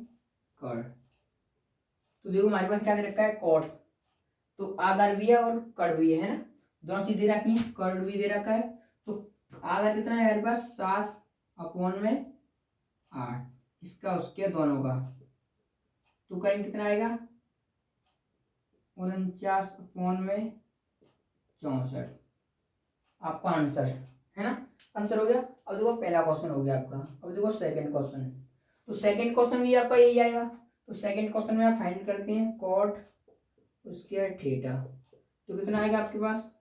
कड़। तो देखो हमारे पास क्या दे रखा है कॉट, तो आधार भी है और कड़ भी है ना, दोनों चीज दे रखी है, कड़ भी दे रखा है। तो आधार कितना है हमारे पास 7 अपॉन में 8, इसका उसके दोनों का, तो करेंगे कितना आएगा 49 अपॉन में 64, आपका आंसर है ना, आंसर हो गया। अब देखो पहला क्वेश्चन हो गया आपका। अब देखो सेकंड क्वेश्चन, तो सेकंड क्वेश्चन भी आपका यही आएगा। तो सेकंड क्वेश्चन में आप फाइंड करते हैं कॉट स्क्वायर थीटा, तो कितना आएगा आपके पास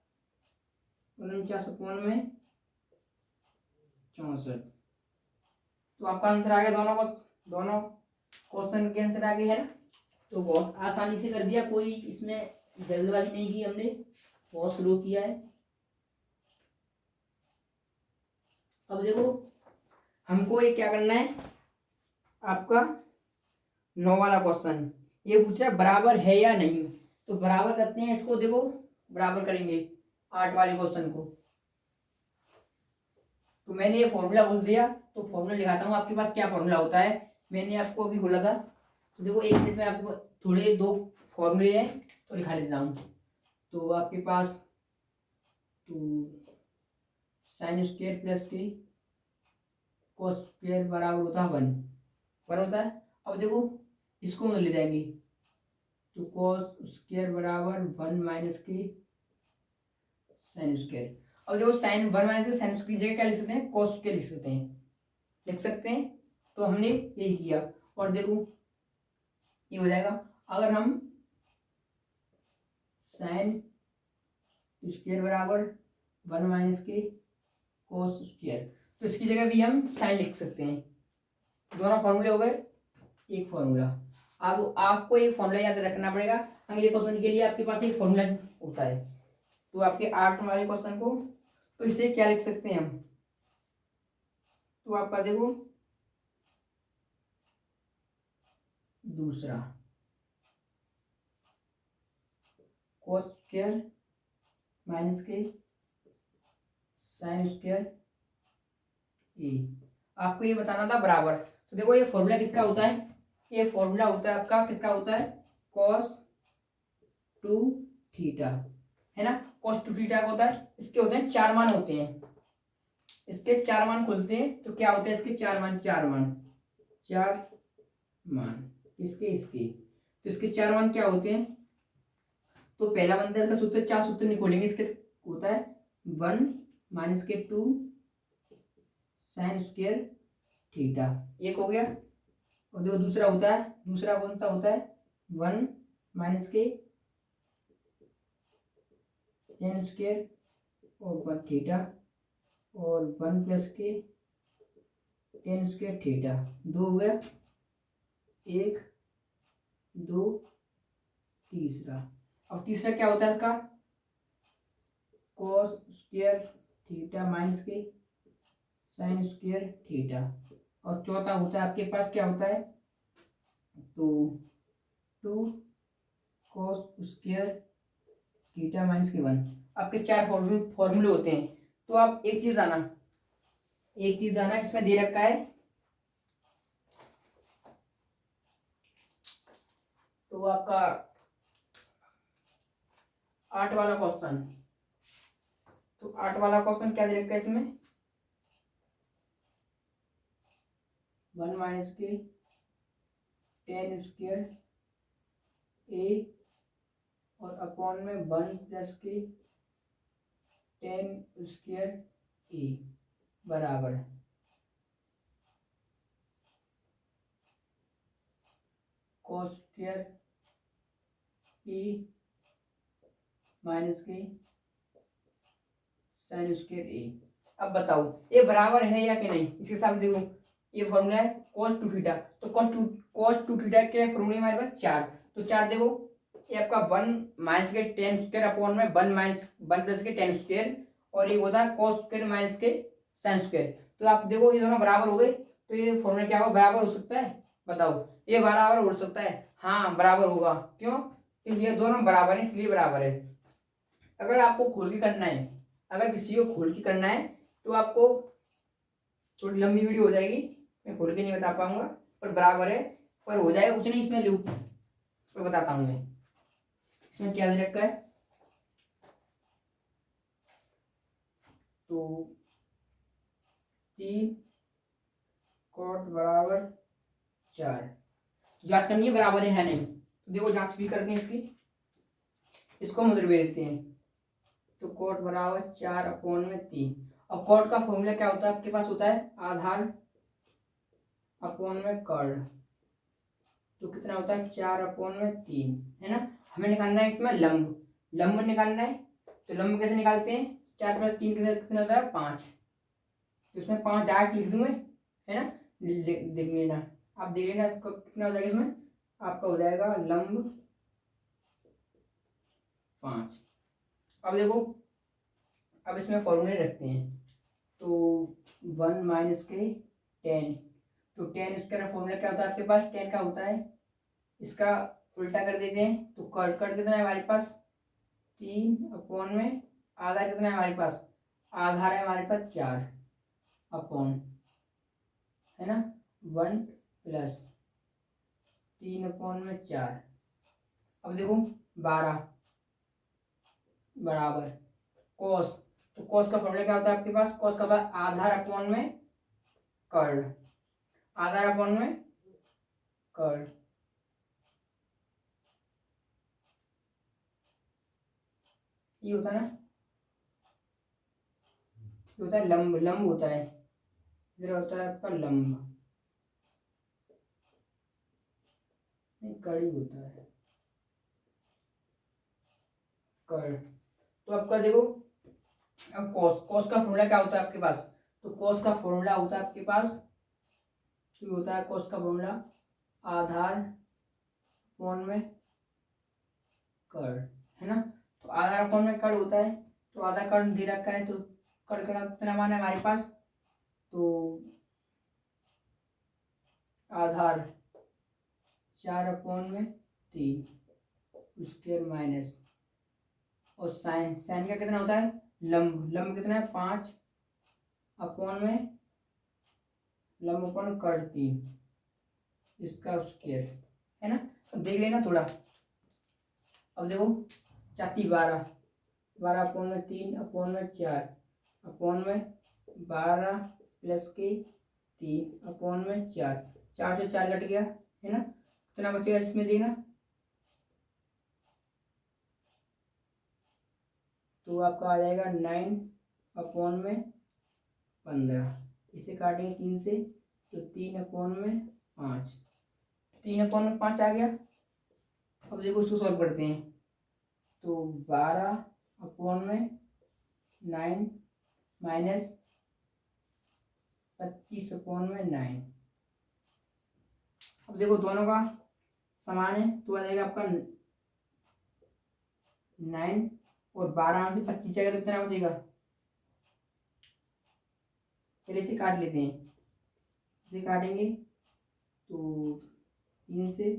49 अपॉन में 64। तो आपका आंसर आ गया, दोनों क्वेश्चन के आंसर आ गए है ना। तो बहुत आसानी से कर दिया, कोई इसमें जल्दबाजी नहीं की हमने, बहुत स्लो किया है। अब देखो हमको ये क्या करना है, आपका 9 वाला क्वेश्चन ये पूछ रहा है बराबर है या नहीं। तो बराबर करते हैं इसको, देखो बराबर करेंगे 8 वाले क्वेश्चन को। तो मैंने ये फॉर्मूला बोल दिया, तो फॉर्मूला लिखाता हूँ आपके पास क्या फॉर्मूला होता है, मैंने आपको अभी बोला था। तो देखो 1 मिनट में आपको थोड़े 2 फॉर्मूले हैं तो लिखा लेता हूँ। तो आपके पास तो साइन स्क्वायर प्लस के कोस स्क्वायर बराबर होता है 1 होता है। अब देखो इसको हम ले जाएंगे, तो कोस स्क्वायर बराबर 1 माइनस के साइन स्क्वायर। अब देखो साइन 1 माइनस के साइन की जगह क्या लिख सकते हैं, कोस स्क्वायर लिख सकते हैं। तो हमने यही किया, और देखो ये हो जाएगा। अगर हम साइन स्क्वायर बराबर 1 माइनस के कोस स्क्वायर, तो इसकी जगह भी हम साइन लिख सकते हैं। दोनों फॉर्मूले हो गए, एक फॉर्मूला। अब आपको एक फॉर्मूला याद रखना पड़ेगा, अगले क्वेश्चन के लिए आपके पास एक फॉर्मूला होता है। तो आपके 8 वाले क्वेश्चन को तो इसे क्या लिख सकते हैं हम, तो आपका देखो दूसरा कोस स्क्वायर माइनस के साइन स्क्वायर ए, आपको ये बताना था बराबर। तो देखो ये फॉर्मूला किसका होता है, ये फॉर्मूला होता है आपका किसका होता है, कॉस 2 थीटा, है ना। कॉस 2 थीटा का होता है, इसके होते हैं 4 मान होते हैं, इसके 4 मान खुलते हैं। तो क्या होते हैं इसके 4 मान, 4 मान इसके इसके, तो इसके 4 मान क्या होते हैं। तो पहला बनता है इसका सूत्र, 4 सूत्र नहीं खोलेंगे, इसके होता है 1 माइनस के 2 साइन स्क्वायर थीटा, एक हो गया। और देखो दूसरा होता है, दूसरा कौन सा होता है, 1 माइनस के टेन स्क्वायर और 1 थीटा, और 1 प्लस के टेन स्क्वायर थीटा, 2 हो गया, 1 2 तीसरा। अब तीसरा क्या होता है इसका, कॉस स्क्वायर थीटा माइनस के साइन स्क्वायर थीटा। और चौथा होता है आपके पास क्या होता है, तो 2 कॉस स्क्वायर थीटा माइनस के 1। आपके 4 फॉर्मूले होते हैं। तो आप एक चीज आना इसमें दे रखा है, तो आपका 8 वाला क्वेश्चन, तो 8 वाला क्वेश्चन क्या दे रखा है इसमें, 1 माइनस के टेन स्क्वायर ए और अपॉन में 1 प्लस के टेन स्क्वायर ए बराबर कॉस स्क्वायर ए माइनस के साइन स्क्वायर ए। अब बताओ ये बराबर है या कि नहीं, इसके साथ देखो ये फॉर्मूला है cos 2 थीटा, तो cos 2 थीटा के फॉर्मूले हमारे पास 4, तो 4 देखो ये आपका 1 माइनस के टेन स्क्वायर अपॉन में 1 माइनस 1 प्लस के टेन स्क्वायर, और ये होता है cos स्क्वायर माइनस के साइन स्क्वायर। तो आप देखो ये दोनों बराबर हो गए, तो ये फॉर्मूला क्या होगा, बराबर हो सकता है, बताओ ये बराबर हो सकता है, हाँ बराबर होगा, क्यों, क्योंकि ये दोनों बराबर है इसलिए बराबर है। अगर आपको खोल के करना है, अगर किसी को खोल के करना है तो आपको थोड़ी लंबी वीडियो हो जाएगी, मैं खोल के नहीं बता पाऊंगा, पर बराबर है, पर हो जाएगा कुछ नहीं इसमें, लूप पर बताता हूँ मैं। इसमें क्या दे रखा है, तो 3 कॉट बराबर 4, जांच करनी है बराबर है नहीं, तो देखो जांच भी करते हैं इसकी, इसको हम उधर भेज देते हैं। तो कॉट बराबर 4 अपॉन में 3। अब कॉट का फॉर्मूला क्या होता है आपके पास, होता है आधार अपॉन में कर्ल, तो कितना होता है 4 अपॉन में 3, है ना। हमें निकालना है इसमें लंब निकालना है, तो लंब कैसे निकालते हैं, 4 प्लस 3 के साथ कितना होता है 5, इसमें 5 डायरेक्ट लिख दूं मैं, है ना, देख लेना, आप देख लेना कितना हो जाएगा इसमें, आपका हो जाएगा लंब 5। अब देखो, अब इसमें फॉर्मूले रखते हैं। तो 1 माइनस के 10, तो 10 इसका फॉर्मूला क्या होता है आपके पास? 10 का होता है, इसका उल्टा कर देते हैं तो कट कट कितना है हमारे पास? 3 अपॉन में आधा कितना है हमारे पास? आधार है हमारे पास 4 अपॉन, है ना, 1 प्लस 3 अपॉन में 4। अब देखो 12 बराबर कॉस, तो कॉस का फॉर्मूला क्या होता है आपके पास? कॉस का होता है आधार अपॉन में कर्ड, आधार अपॉन में कर्ड। ये होता है ना, ये होता है लंब, लंब होता है, इधर होता है आपका लंब, नहीं कड़ी होता है कर्ड। तो आपका देखो, अब कॉस, कॉस का फॉर्मूला क्या होता है आपके पास? तो कॉस का फॉर्मूला होता है आपके पास, ये होता है कॉस का फॉर्मूला आधार अपॉन में कर्ड, है ना। तो आधार अपॉन में कर्ड होता है, तो आधा कर्ड दे रखा है, तो कर्ड का कितना मान है हमारे पास? तो आधार 4 अपॉन में 3 स्क्वायर माइनस, और साइन, साइन का कितना होता है? लंब, लंब कितना है? 5 अपॉन में लंब अपॉन कर्ड 3, इसका स्क्वायर, है ना। अब देख लेना थोड़ा। अब देखो 4 12, 12 अपॉन में 3 अपॉन में 4 अपॉन में 12 प्लस के 3 अपॉन में 4, 4 से 4 कट गया, है ना। कितना बचेगा इसमें देना? तो आपका आ जाएगा 9 अपॉन में 15, इसे काटेंगे 3 से, तो 3 अपॉन में 5, 3 अपॉन में 5 आ गया। अब देखो इसको सॉल्व करते हैं, तो 12 अपॉन में 9 माइनस 25 अपॉन में 9। अब देखो दोनों का समान है, तो आ जाएगा आपका 9, और 12 में से 25 जाएगा तो कितना बचेगा? फिर इसे काट लेते हैं, इसे काटेंगे तो 3 से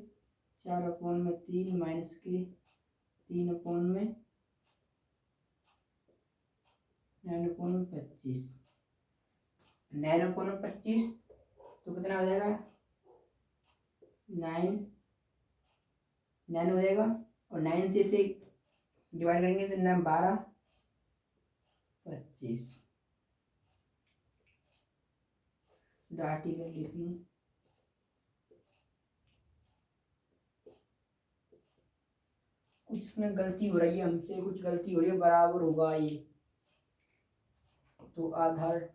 4 अपॉन में 3 माइनस के 3 अपॉन में 9 अपॉन में 25, 9 अपॉन में 25, तो कितना हो जाएगा? 9 9 हो जाएगा, और 9 से इसे डिवाइड करेंगे तो 9 12 25, डाटी कर लेती हैं। कुछ में गलती हो रही है हमसे, कुछ गलती हो रही है, बराबर होगा ये, तो आधार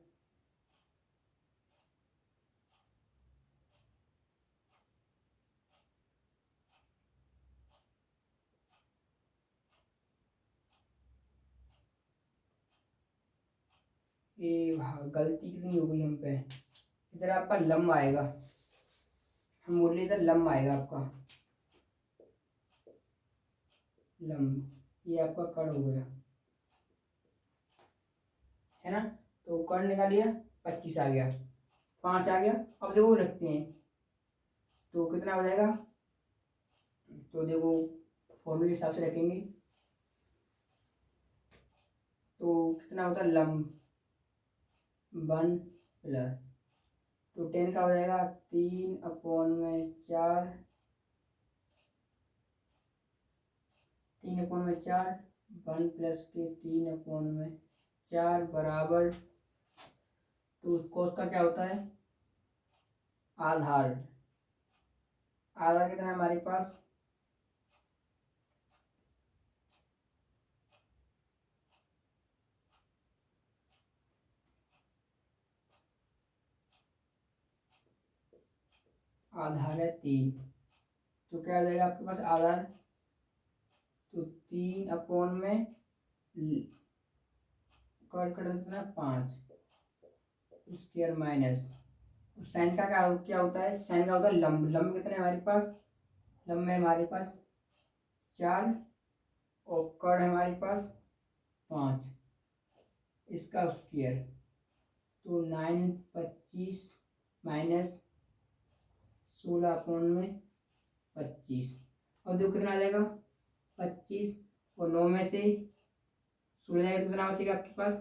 ये गलती कितनी हो गई हम पे, इधर आपका लंब आएगा, हम बोले इधर लंब आएगा आपका लंब, ये आपका कड़ हो गया, है ना। तो कड़ निकालिए, 25 आ गया, 5 आ गया। अब देखो रखते हैं, तो कितना हो जाएगा? तो देखो फॉर्मूले के हिसाब से रखेंगे, तो कितना होता है लंब 1 प्लस, तो 10 का हो जाएगा 3 अपॉन में 4, 3 अपॉन में 4, 1 प्लस के 3 अपॉन में 4 बराबर, तो कोस का क्या होता है? आधार, आधार कितना है हमारे पास? आधार है 3, तो क्या हो जाएगा आपके पास आधार? तो 3 अपॉन में कट कट कितना 5 स्क्वायर माइनस, साइन का क्या क्या होता है? साइन का होता है लंब, लंब कितना है हमारे पास? लंब है हमारे पास 4 और कड़ है हमारे पास 5, इसका स्क्वायर तो 9 25 माइनस 16 अपॉन में 25। और देखो कितना आ जाएगा 25 और 9 में से 16 जाएगा तो कितना बचेगा आपके पास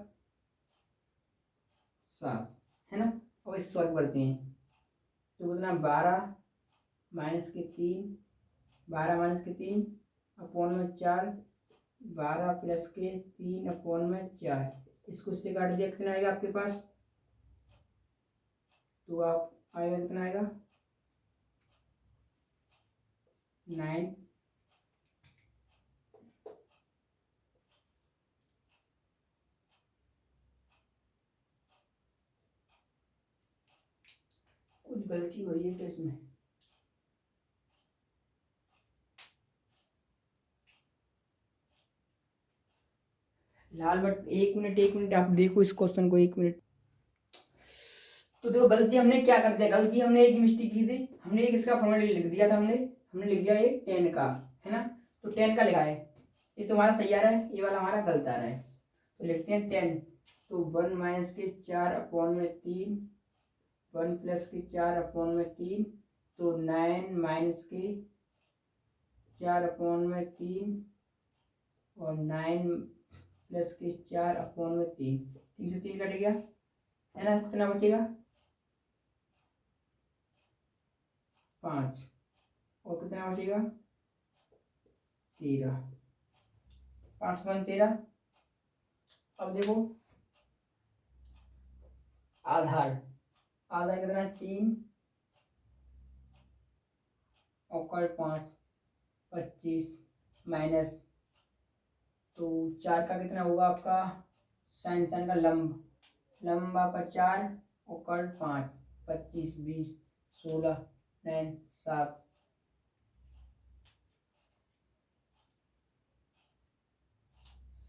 7, है ना। और इसे सॉल्व करते हैं तो कितना 12 माइनस के 3, 12 माइनस के 3 अपॉन में 4, 12 प्लस के 3 अपॉन में 4, इसको इससे काट दिया कितना आएगा आपके पास, तो आप आएगा कितना आएगा 9। कुछ गलती हो रही है क्या इसमें, लाल बट 1 मिनट आप देखो इस क्वेश्चन को 1 मिनट। तो देखो गलती हमने क्या कर दिया, गलती हमने एक मिस्टेक की थी, हमने एक इसका फॉर्मूला लिख दिया था, हमने लिख दिया ये 10 का, है ना। तो 10 का लिखा है, ये तो हमारा सही आ रहा है, ये वाला हमारा गलत आ रहा है। तो लिखते हैं 10, तो 1 माइनस के 4 अपॉन में 3, 1 प्लस के 4 अपॉन में 3, तो 9 माइनस के 4 अपॉन में 3 और 9 प्लस के 4 अपॉन में 3, 3 से 3 कट गया, है ना। कितना बचेगा 5 और कितना बचेगा 13, 5 × 13। अब देखो आधार कितना है 3 और कल 5 25 माइनस, तो 4 का कितना होगा आपका साइन का लंब आपका 4 और कल 5 25 20 16 9 7,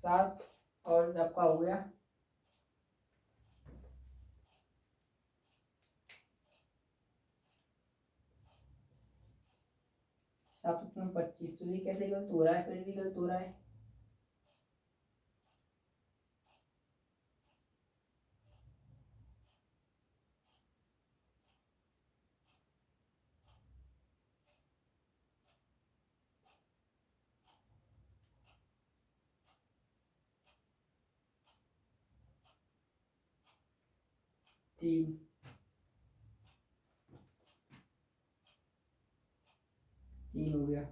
7 और आपका हो गया 7 में 25। तो ये कैसे गलत हो रहा है, फिर भी गलत हो रहा है। तीन हो गया,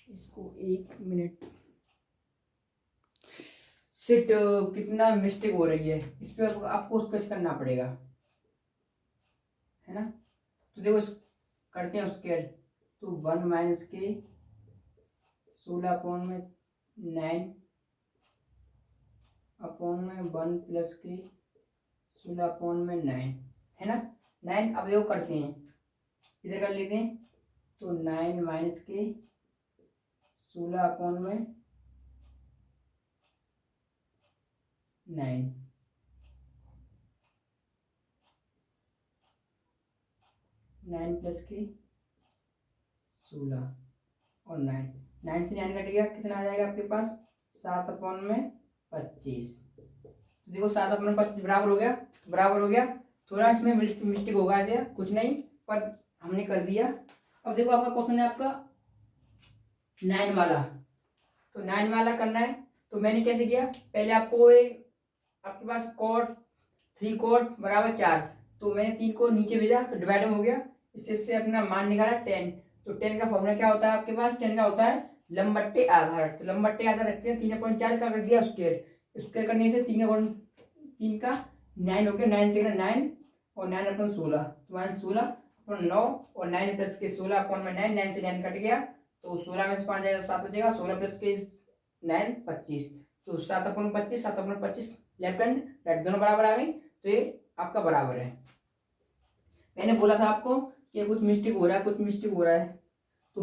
इसको 1 मिनट सिट कितना मिस्टेक हो रही है इस पर आपको स्केच करना पड़ेगा, है ना। तो देखो करते हैं उसके, तो 1 माइनस के 16 अपॉन में 9 अपॉन में 1 प्लस के 16 अपॉन में 9, है ना। 9 अब देखो करते हैं, इधर कर लेते हैं, तो 9 माइनस के 16 अपॉन में 9, 9 प्लस के 16 और 9, 9 से 9 कट गया, कितना आ जाएगा आपके पास 7 अपॉन में 25। तो देखो 7 अपॉन 25 बराबर हो गया, थोड़ा इसमें मिस्टेक होगा दिया कुछ नहीं, पर हमने कर दिया। अब देखो आपका क्वेश्चन है आपका 9 वाला, तो 9 वाला करना है। तो मैंने कैसे किया, पहले आपको आपके पास कॉट 3 कॉट बराबर 4, तो मैंने 3 को नीचे भेजा तो डिवाइड हो गया, इससे अपना मान निकाला 10। तो 10 का फॉर्मूला क्या होता है आपके पास, 10 का होता है लंब बट्टे आधार। तो लंब बट्टे आधार रखते हैं, 3/4 का कर दिया स्क्वायर करने से 3 का 9 हो गया, 9 से 9 और 9/16, तो -16/9 और 9 प्लस के 16 अपॉन में 9, 9 से 9 कट गया, तो 16 में से 5 जाएगा 7 बचेगा, 16 प्लस के 9 25, तो 7/25, 7/25 लेफ्ट हैंड राइट दोनों बराबर आ गई, तो ये आपका बराबर है। मैंने बोला था आपको कि कुछ मिस्टेक हो रहा है, तो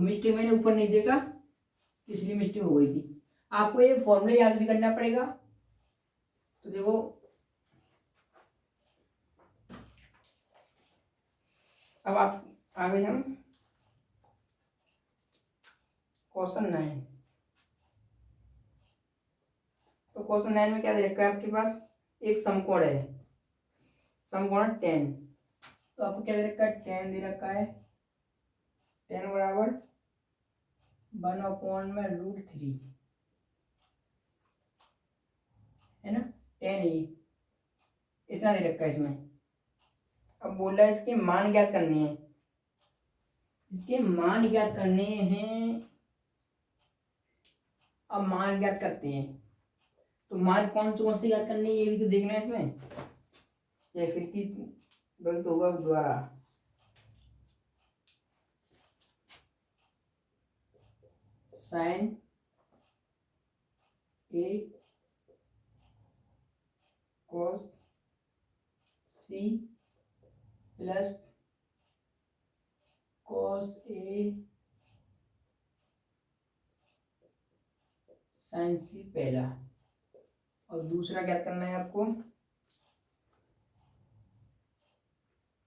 मिस्टेक मैंने ऊपर नहीं देखा इसलिए मिस्टेक हो गई थी। आपको ये फॉर्मूला याद भी करना पड़ेगा। तो देखो अब आप आगे हम क्वेश्चन 9। तो क्वेश्चन 9 में क्या दे रखा है आपके पास, एक समकोण है, समकोण 10। तो आपको क्या दे रखा है, 10 दे रखा है, 10 बराबर 1/√3 है ना, 10 ही इतना दे रखा है इसमें। अब बोल रहा है इसके मान ज्ञात करने हैं, इसके मान ज्ञात करने हैं। अब मान ज्ञात करते हैं, तो मान कौन से ज्ञात करने हैं ये भी तो देखना है इसमें, या फिर की गलत होगा दोबारा। Sign A cos C plus cos A sign सी पहला, और दूसरा क्या करना है आपको,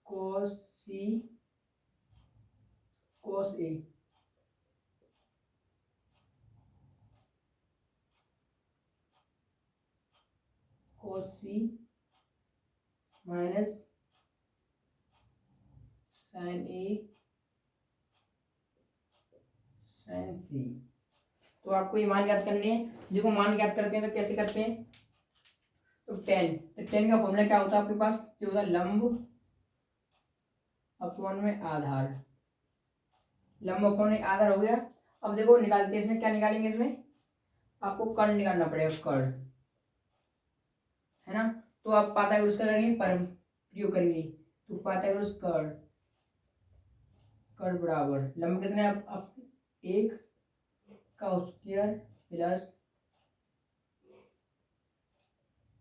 cos C cos A. Cos C minus sign A sign सी। तो आपको ये मान याद करने हैं। देखो मान याद करते हैं तो कैसे करते हैं, तो 10, तो 10 का फॉर्मूला क्या होता है आपके पास, जो होता है लंब अपॉन में आधार। लंब अपॉन में आधार हो गया। अब देखो निकालते हैं, इसमें क्या निकालेंगे, इसमें आपको कर्ण निकालना पड़ेगा, कर्ण है ना। तो आप पाइथागोरस का करेंगे, पर प्रयोग करेंगे, तो पाइथागोरस कर्ण, कर्ण बराबर लंब कितने आप 1 का स्क्वायर प्लस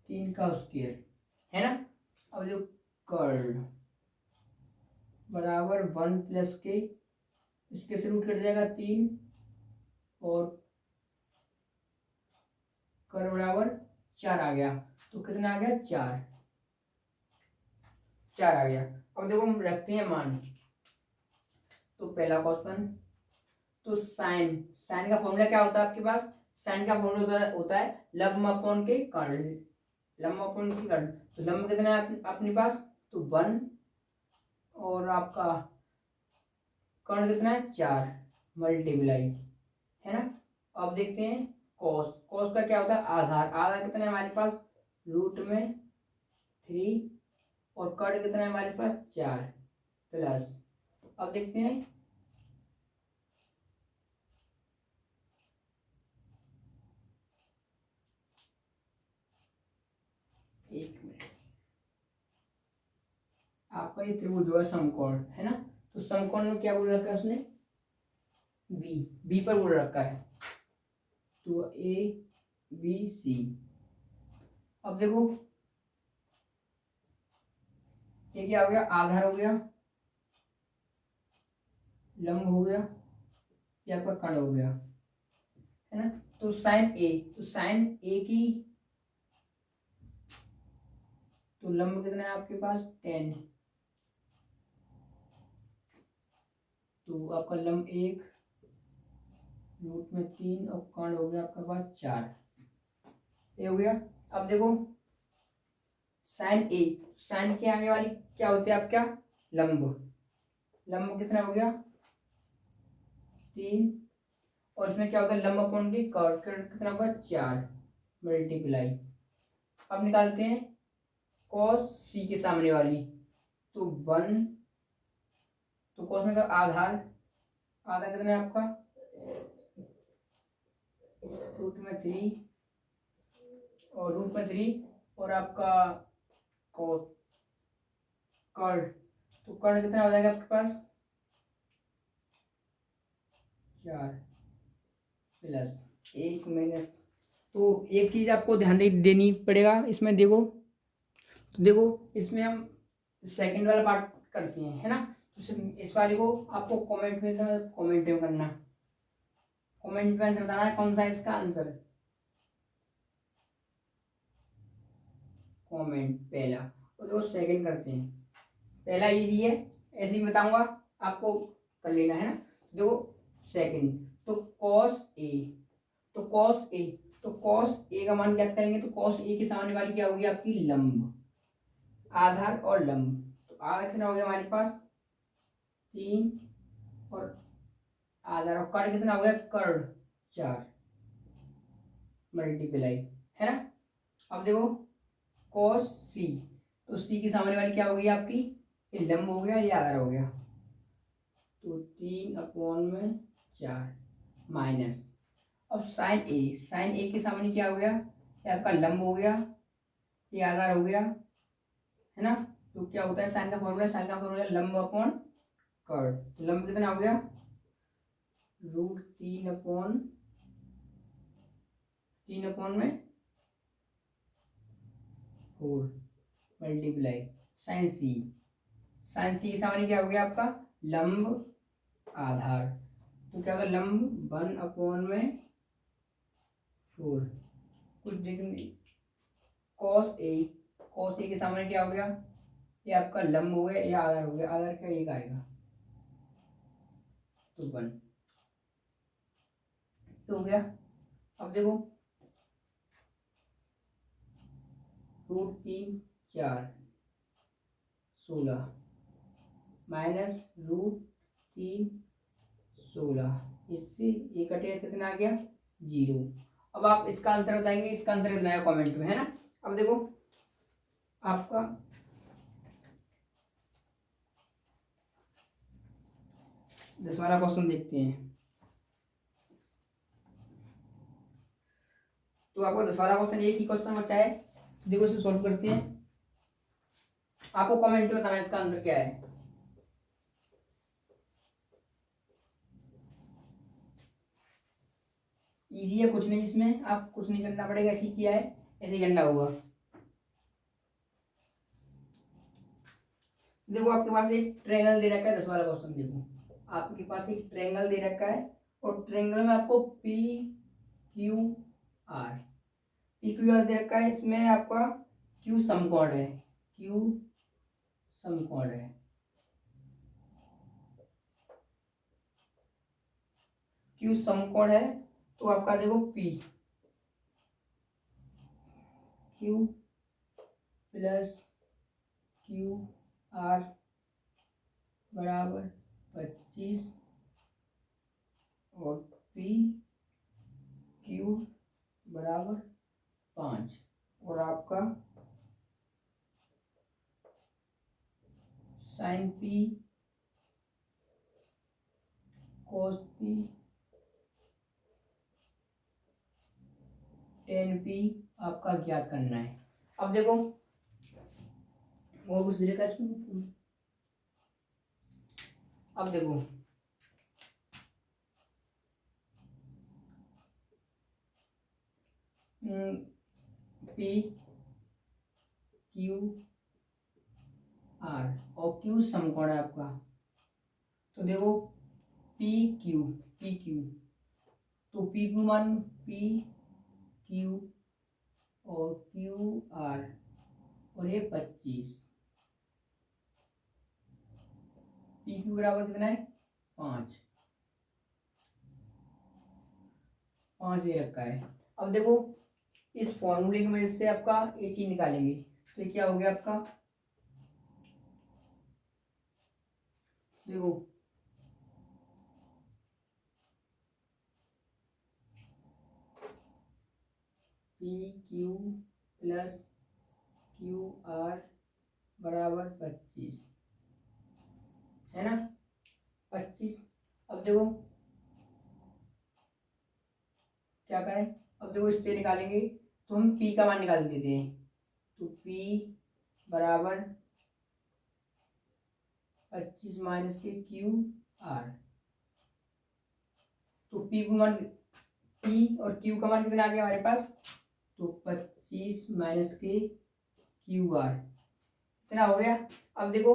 3 का स्क्वायर है ना। अब देखो कर्ण बराबर 1 प्लस के, इसके से रूट कट जाएगा 3, और कर्ण बराबर 4 आ गया। तो कितना आ गया, 4 आ गया। अब देखो हम रखते हैं मान। तो पहला क्वेश्चन, तो साइन, साइन का फॉर्मूला क्या होता है आपके पास, साइन का फॉर्मूला होता है लंब अपॉन के कर्ण, लंब अपॉन के कर्ण। तो लंब कितना है अपने पास, तो 1, और आपका कर्ण कितना है 4 मल्टीप्लाई है ना। अब देखते हैं कॉस, कॉस का क्या होता है आधार, आधार कितना है हमारे पास √3, और कर्ण कितना है हमारे पास 4 प्लस। अब देखते हैं एक मिनट, आपका ये त्रिभुज हुआ समकोण है ना। तो समकोण में क्या बोल रखा है उसने, बी, बी पर बोल रखा है, तो ए बी सी। अब देखो ये क्या हो गया, आधार हो गया, लंब हो गया, ये आपका कर्ण हो गया है ना। तो साइन ए, तो साइन ए की, तो लंब कितना है आपके पास 10, तो आपका लंब 1 √3, और कर्ण हो गया आपके पास 4, ये हो गया। अब देखो साइन ए, साइन के आगे वाली क्या होती है आपका लंब, लंब कितना हो गया 3, और इसमें क्या होता है लंब अपॉन की कर्ण, कर्ण कितना होगा 4 मल्टीप्लाई। अब निकालते हैं कॉस सी के सामने वाली, तो 1, तो कॉस में का आधार, आधार कितना है आपका √3, और √3, और आपका कॉस कर्ण, तो कर्ण कितना हो जाएगा आपके पास 4 प्लस। एक मिनट, तो एक चीज आपको ध्यान देनी पड़ेगा इसमें, देखो तो देखो इसमें हम सेकंड वाला पार्ट करते हैं है ना। तो इस वाले को आपको कमेंट में करना, कमेंट में आंसर बताना है कौन सा है इसका आंसर। कॉमेंट पहला, और देखो सेकंड करते हैं। पहला इजी है, ऐसे ही बताऊंगा आपको कर लेना है ना। देखो सेकंड, तो कॉस ए, तो कॉस ए, तो कॉस ए का मान ज्ञात करेंगे। तो कॉस ए की सामने वाली क्या होगी आपकी, लंब, आधार और लंब। तो आधार कितना हो गया हमारे पास 3, और आधार, और कर्ण कितना हो गया, कर्ण 4, मल्टीप्लाई, है ना। अब देखो कॉस सी, तो सी की सामने वाली क्या हो गई आपकी, ये लंब हो गया, ये आधार हो गया। तो 3/4 माइनस, अब साइन ए, साइन ए के सामने क्या हो गया, ये आपका लंब हो गया, ये आधार हो गया, है ना। तो क्या होता है साइन का फॉर्मूला, साइन का फॉर्मूला लंब अपॉन कर्ड। तो लंब कितना हो गया, √3/4 मल्टीप्लाई साइन सी, साइन सी के सामने क्या हो गया आपका, लंब आधार। तो क्या होगा, लंब 1/4, कुछ देख नहीं, कॉस ए, कॉस ए के सामने क्या हो गया, ये आपका लंब हो गया, ये आधार हो गया, आधार का एक आएगा, तो 1 हो गया। अब देखो √3/4 16 माइनस √3/16, इससे ये कटेगा, कितना आ गया 0। अब आप इसका आंसर बताएंगे, इसका आंसर कितना है कमेंट में, है ना। अब देखो आपका 10 वाला क्वेश्चन देखते हैं। तो आपको 10 वाला क्वेश्चन एक ही क्वेश्चन बचा है, देखो इसे सॉल्व करते हैं। आपको कमेंट में बताना इसका आंसर क्या है। इजी है, कुछ नहीं, इसमें आप कुछ नहीं करना पड़ेगा, ऐसे ही किया है, ऐसे ही करना होगा। देखो आपके पास एक ट्रायंगल दे रखा है, 10 वाला क्वेश्चन देखो, आपके पास एक ट्रायंगल दे रखा है, और ट्रायंगल में आपको P Q R, P Q R दे रखा है, इसमें आपका क्यू समकोण है, क्यू समकोण है, क्यू समकोण है। तो आपका देखो P Q plus Q R बराबर 25, और पी क्यू बराबर 5, और आपका sign P cos P ten P आपका ज्ञात करना है। अब देखो और कुछ दे रखा है इसमें। अब देखो पी क्यू आर, और क्यू समकोण है आपका। तो देखो पी क्यू, तो पी क्यू मान पी क्यू और क्यू आर, और ये 25, पी क्यू बराबर कितना है 5 दे रखा है। अब देखो इस फॉर्मूले की मदद से आपका ये चीज निकालेंगे। तो ये क्या हो गया आपका, देखो P Q plus Q R बराबर 25, है ना 25। अब देखो क्या करें, अब देखो इससे निकालेंगे, तो हम पी का मान निकाल देते हैं। तो पी बराबर 25 माइनस के क्यू आर, तो पी का मान, पी और क्यू का मान कितना आ गया हमारे पास, तो 25 माइनस के क्यू आर इतना हो गया। अब देखो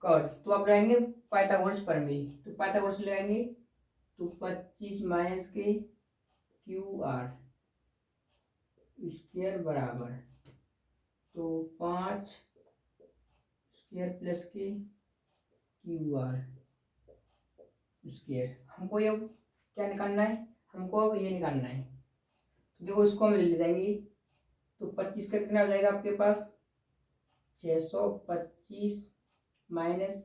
कर्ड, तो आप रहेंगे पाइथागोरस प्रमेय, तो पाइथागोरस लगाएंगे, तो 25 माइनस के क्यू आर स्क्वायर बराबर तो 5 स्क्वायर प्लस के क्यू आर स्क्वायर। हमको ये क्या निकालना है, हमको अब ये निकालना है। तो देखो इसको हम ले जाएंगे, तो 25 का कितना हो जाएगा आपके पास, 625 माइनस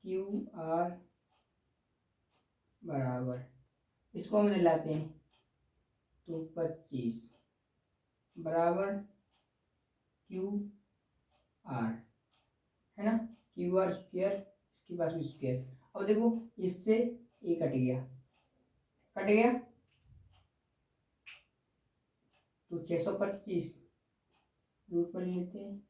क्यू आर बराबर, इसको हम ले लाते हैं, तो 25 बराबर क्यू आर, है ना, क्यू आर स्क्वायर, इसके पास भी स्क्वायर। अब देखो इससे ये कट गया, कट गया, तो 625 रूट पर लेते हैं,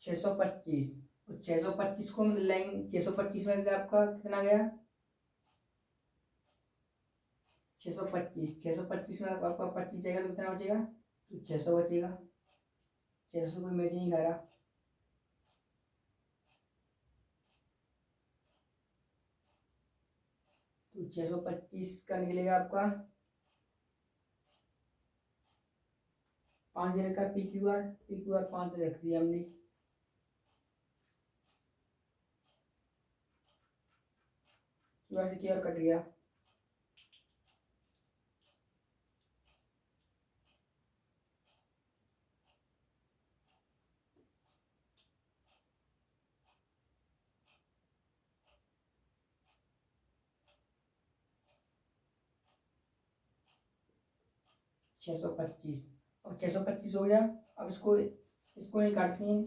625, और 625 को हम लाएंगे, 625 में से आपका कितना गया, 625, 625 में आपका 25 जाएगा तो कितना बचेगा, तो 600 बचेगा, 600 कोई मैच नहीं खा रहा, तो 625 का निकलेगा आपका 5 रखा, पी क्यू आर 5 रख दिया हमने, क्यू आर से क्यू आर कट गया, छः सौ पच्चीस। अब 625 हो गया, अब इसको नहीं काटते हैं,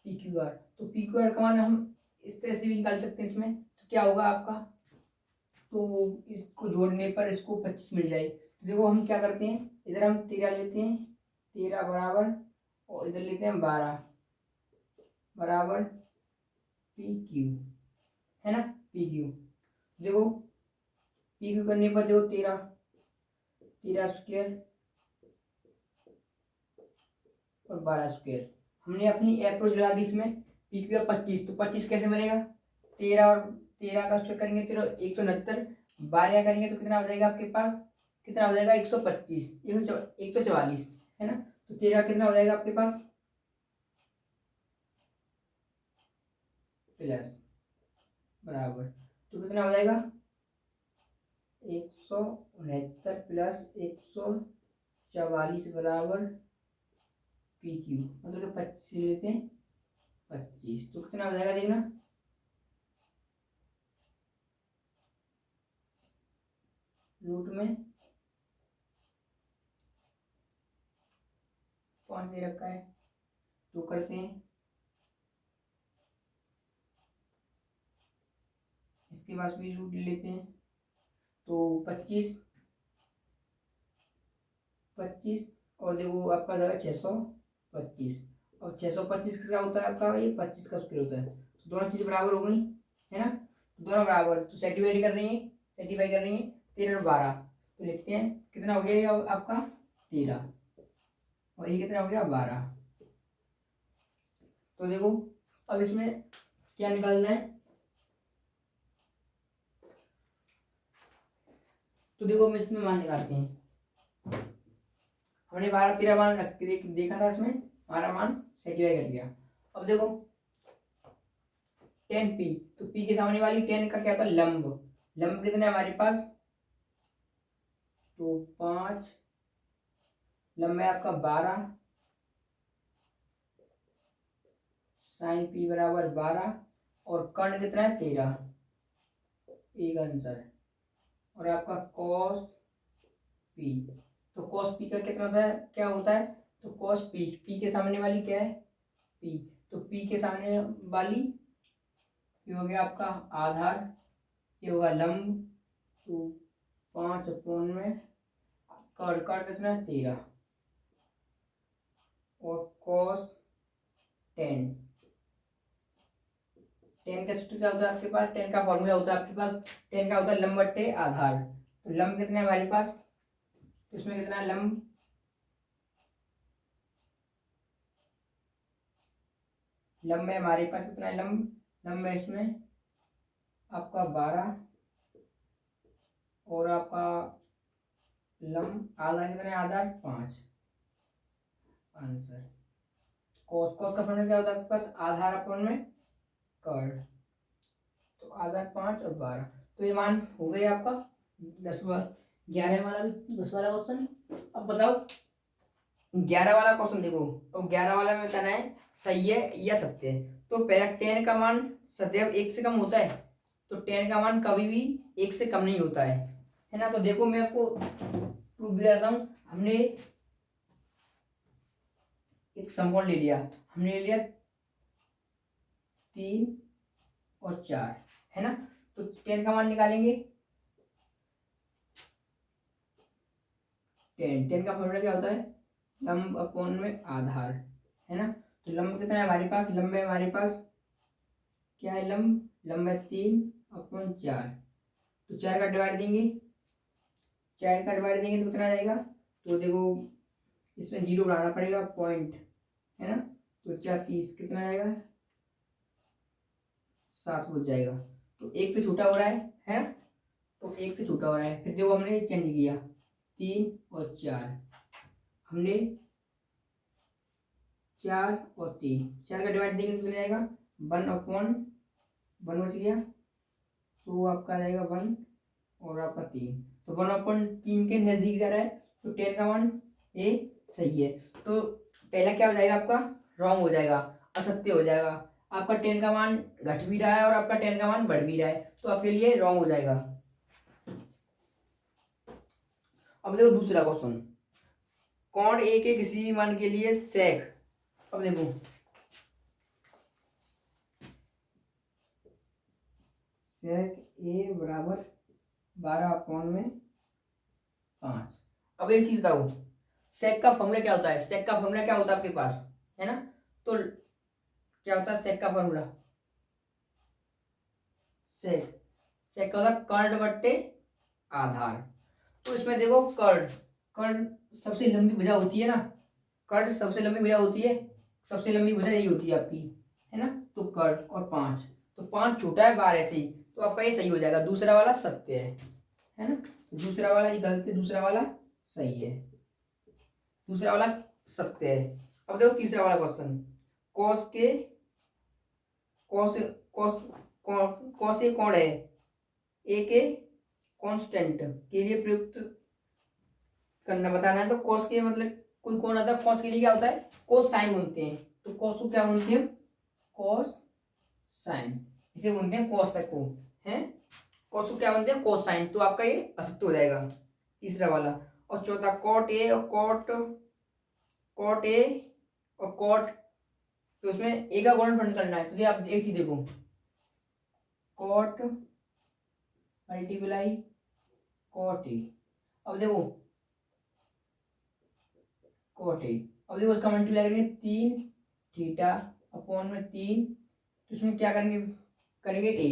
पी क्यू आर, तो पी क्यू आर का मान हम इस तरह से भी निकाल सकते हैं इसमें, तो क्या होगा आपका, तो इसको जोड़ने पर इसको 25 मिल जाए। तो देखो हम क्या करते हैं, इधर हम 13 लेते हैं, 13 बराबर, और इधर लेते हैं 12 बराबर पी क्यू, है ना, पी क्यू। देखो पी क्यू करने पर देखो 13 स्क्वायर और 12 स्क्वायर, हमने अपनी अप्रोच लगा दी इसमें, पी क्यू 25, तो 25 कैसे बनेगा, 13 और 13 का स्क्वायर करेंगे, 169, 12 करेंगे तो कितना हो जाएगा आपके पास, कितना हो जाएगा, 125, 144, है ना, तो 13 कितना हो जाएगा आपके पास, प्लस बराबर, तो कितना हो जाएगा, 169 प्लस 144 बराबर पी क्यू, मतलब कि 25 लेते हैं, 25, तो कितना हो जाएगा देखना, रूट में 5 दे रखा है, तो करते हैं, इसके पास भी रूट लेते हैं, तो 25 और देखो आपका जाएगा 625, और 625 किसका होता है आपका, ये 25 का स्क्वायर होता है, तो दोनों चीज़ें बराबर हो गई, है ना, तो दोनों बराबर, तो सेटिफाइड कर रही है, 13 और 12, तो लिखते हैं कितना हो गया ये आपका 13, और ये कितना हो गया 12। तो देखो अब इसमें क्या निकालना है, तो देखो हम इसमें मान निकालते हैं, हमने 12 13 मान रख के देखा था, इसमें हमारा मान सेटिफाई कर गया। अब देखो 10p, तो p के सामने वाली 10 का क्या था, लंब, लंब कितने हमारे पास, तो 5, लंब है आपका 12, साइन p बराबर 12, और कर्ण कितना है 13, एक आंसर, और आपका कॉस p, तो कॉस p का कितना होता है, क्या होता है, तो कॉस p के सामने वाली क्या है, p, तो p के सामने वाली ये हो गया आपका आधार, ये होगा लंब, तो 5 अपोन में कर कितना है 13, और कॉस 10, 10 का सूत्र क्या होता है आपके पास, 10 का फॉर्मूला होता है आपके पास, 10 का होता है लंब बट्टे आधार, तो लंब कितना है हमारे पास, तो इसमें कितना है लंब, लंब है हमारे पास कितना है लंब है इसमें आपका 12 और आपका लंब आधार कितना है, आधार 5। आंसर कोस कोस का फॉर्मूला क्या होता है आपके पास, आधार अपन में कर्ड, तो आधार 5 और 12। तो ये मान हो गया आपका 10 वाला, 11 वाला भी 10 वाला क्वेश्चन। अब बताओ 11 वाला क्वेश्चन देखो, तो 11 वाला में बताना है सही है या सत्य है। तो पहला tan का मान सदैव 1 से कम होता है, तो tan का मान कभी भी 1 से कम नहीं होता है ना। तो देखो मैं आपको प्रूफ भी देता हूँ। हमने एक समकोण ले लिया, हमने ले लिया 3 और 4, है ना। तो tan का मान निकालेंगे, tan का फॉर्मूला क्या होता है, लंब अपॉन में आधार, है ना। तो लंब कितना है हमारे पास, लंब है हमारे पास क्या है, लंब है 3 अपॉन 4। तो 4 का डिवाइड देंगे, 4 का डिवाइड देंगे तो कितना आ जाएगा, तो देखो इसमें 0 बढ़ाना पड़ेगा, पॉइंट, है ना। तो 4 30 कितना आएगा, 7 बच जाएगा। तो 1 से छोटा हो रहा है ना। तो 1 से छोटा हो रहा है, फिर देखो हमने चेंज किया 3 और 4, हमने 4 और 3, 4 का डिवाइड देंगे तो कितना आएगा, 1 अपॉन 1 बच गया, तो आपका आ जाएगा 1 और आपका 3। तो 1/3 के नजदीक जा रहा है, तो tan का मान ए सही है। तो पहला क्या हो जाएगा आपका, रॉन्ग हो जाएगा, असत्य हो जाएगा। आपका tan का मान घट भी रहा है और आपका tan का मान बढ़ भी रहा है, तो आपके लिए रॉन्ग हो जाएगा। अब देखो दूसरा क्वेश्चन, कोण ए के किसी भी मान के लिए सेक, अब देखो सेक ए बराबर 12/5। अब एक चीज बताओ, सेक का फॉर्मूला क्या होता है, सेक का फॉर्मूला क्या होता है आपके पास, है ना। तो क्या होता है सेक का फॉर्मूला, सेक सेक का होता है कर्ण बट्टे आधार। तो इसमें देखो कर्ण, कर्ण सबसे लंबी भुजा होती है ना, कर्ण सबसे लंबी भुजा होती है, सबसे लंबी भुजा यही होती है आपकी, है ना। तो कर्ण और 5, तो 5 छोटा है 12 से ही, तो आपका ये सही हो जाएगा, दूसरा वाला सत्य है ना। तो दूसरा वाला ये गलत है, दूसरा वाला सही है, दूसरा वाला सत्य है। अब देखो तीसरा वाला क्वेश्चन, कॉस के कॉस कॉस कॉस ए कोण है ए के कांस्टेंट के लिए प्रयुक्त करना बताना है। तो कॉस के मतलब कोई कोण आता है, कॉस के लिए क्या होता है, कोस साइन बोलते हैं। तो कॉस को क्या बोलते हैं, कॉस साइन, इसे बोलते हैं कॉस को, है कॉस को क्या बोलते हैं, कॉस साइन। तो आपका ये असत्य हो जाएगा तीसरा वाला। और चौथा कॉट ए और कॉट ए और कॉट, तो उसमें ए का गुणनफल करना है। तो ये आप एक चीज देखो, कॉट मल्टीप्लाई कॉट ए, अब देखो कॉट ए, अब देखो उसका मल्टीप्लाई करेंगे 3 थीटा अपॉन में 3, तो इसमें क्या करेंगे, करेंगे ए,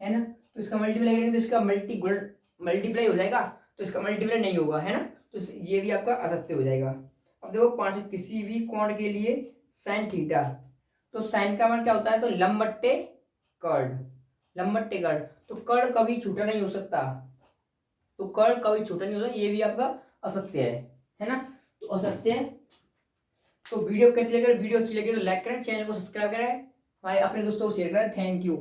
है ना। तो इसका मल्टीप्लाई करेंगे तो इसका मल्टीप्लाई हो जाएगा, तो इसका मल्टीप्लाई नहीं होगा, है ना। तो ये भी आपका असत्य हो जाएगा। अब देखो 5, किसी भी कोण के लिए साइन थीटा, तो साइन का मान क्या होता है, तो लंब बट्टे कर्ण, लंब बट्टे कर्ण। तो कर्ण कभी छोटा नहीं हो सकता, तो कर्ण कभी छोटा नहीं होता, ये भी आपका असत्य है ना। तो असत्य है। तो वीडियो कैसी लगे, वीडियो अच्छी लगी तो लाइक करें, चैनल को सब्सक्राइब करें, हमारे अपने दोस्तों को शेयर करें। Thank you.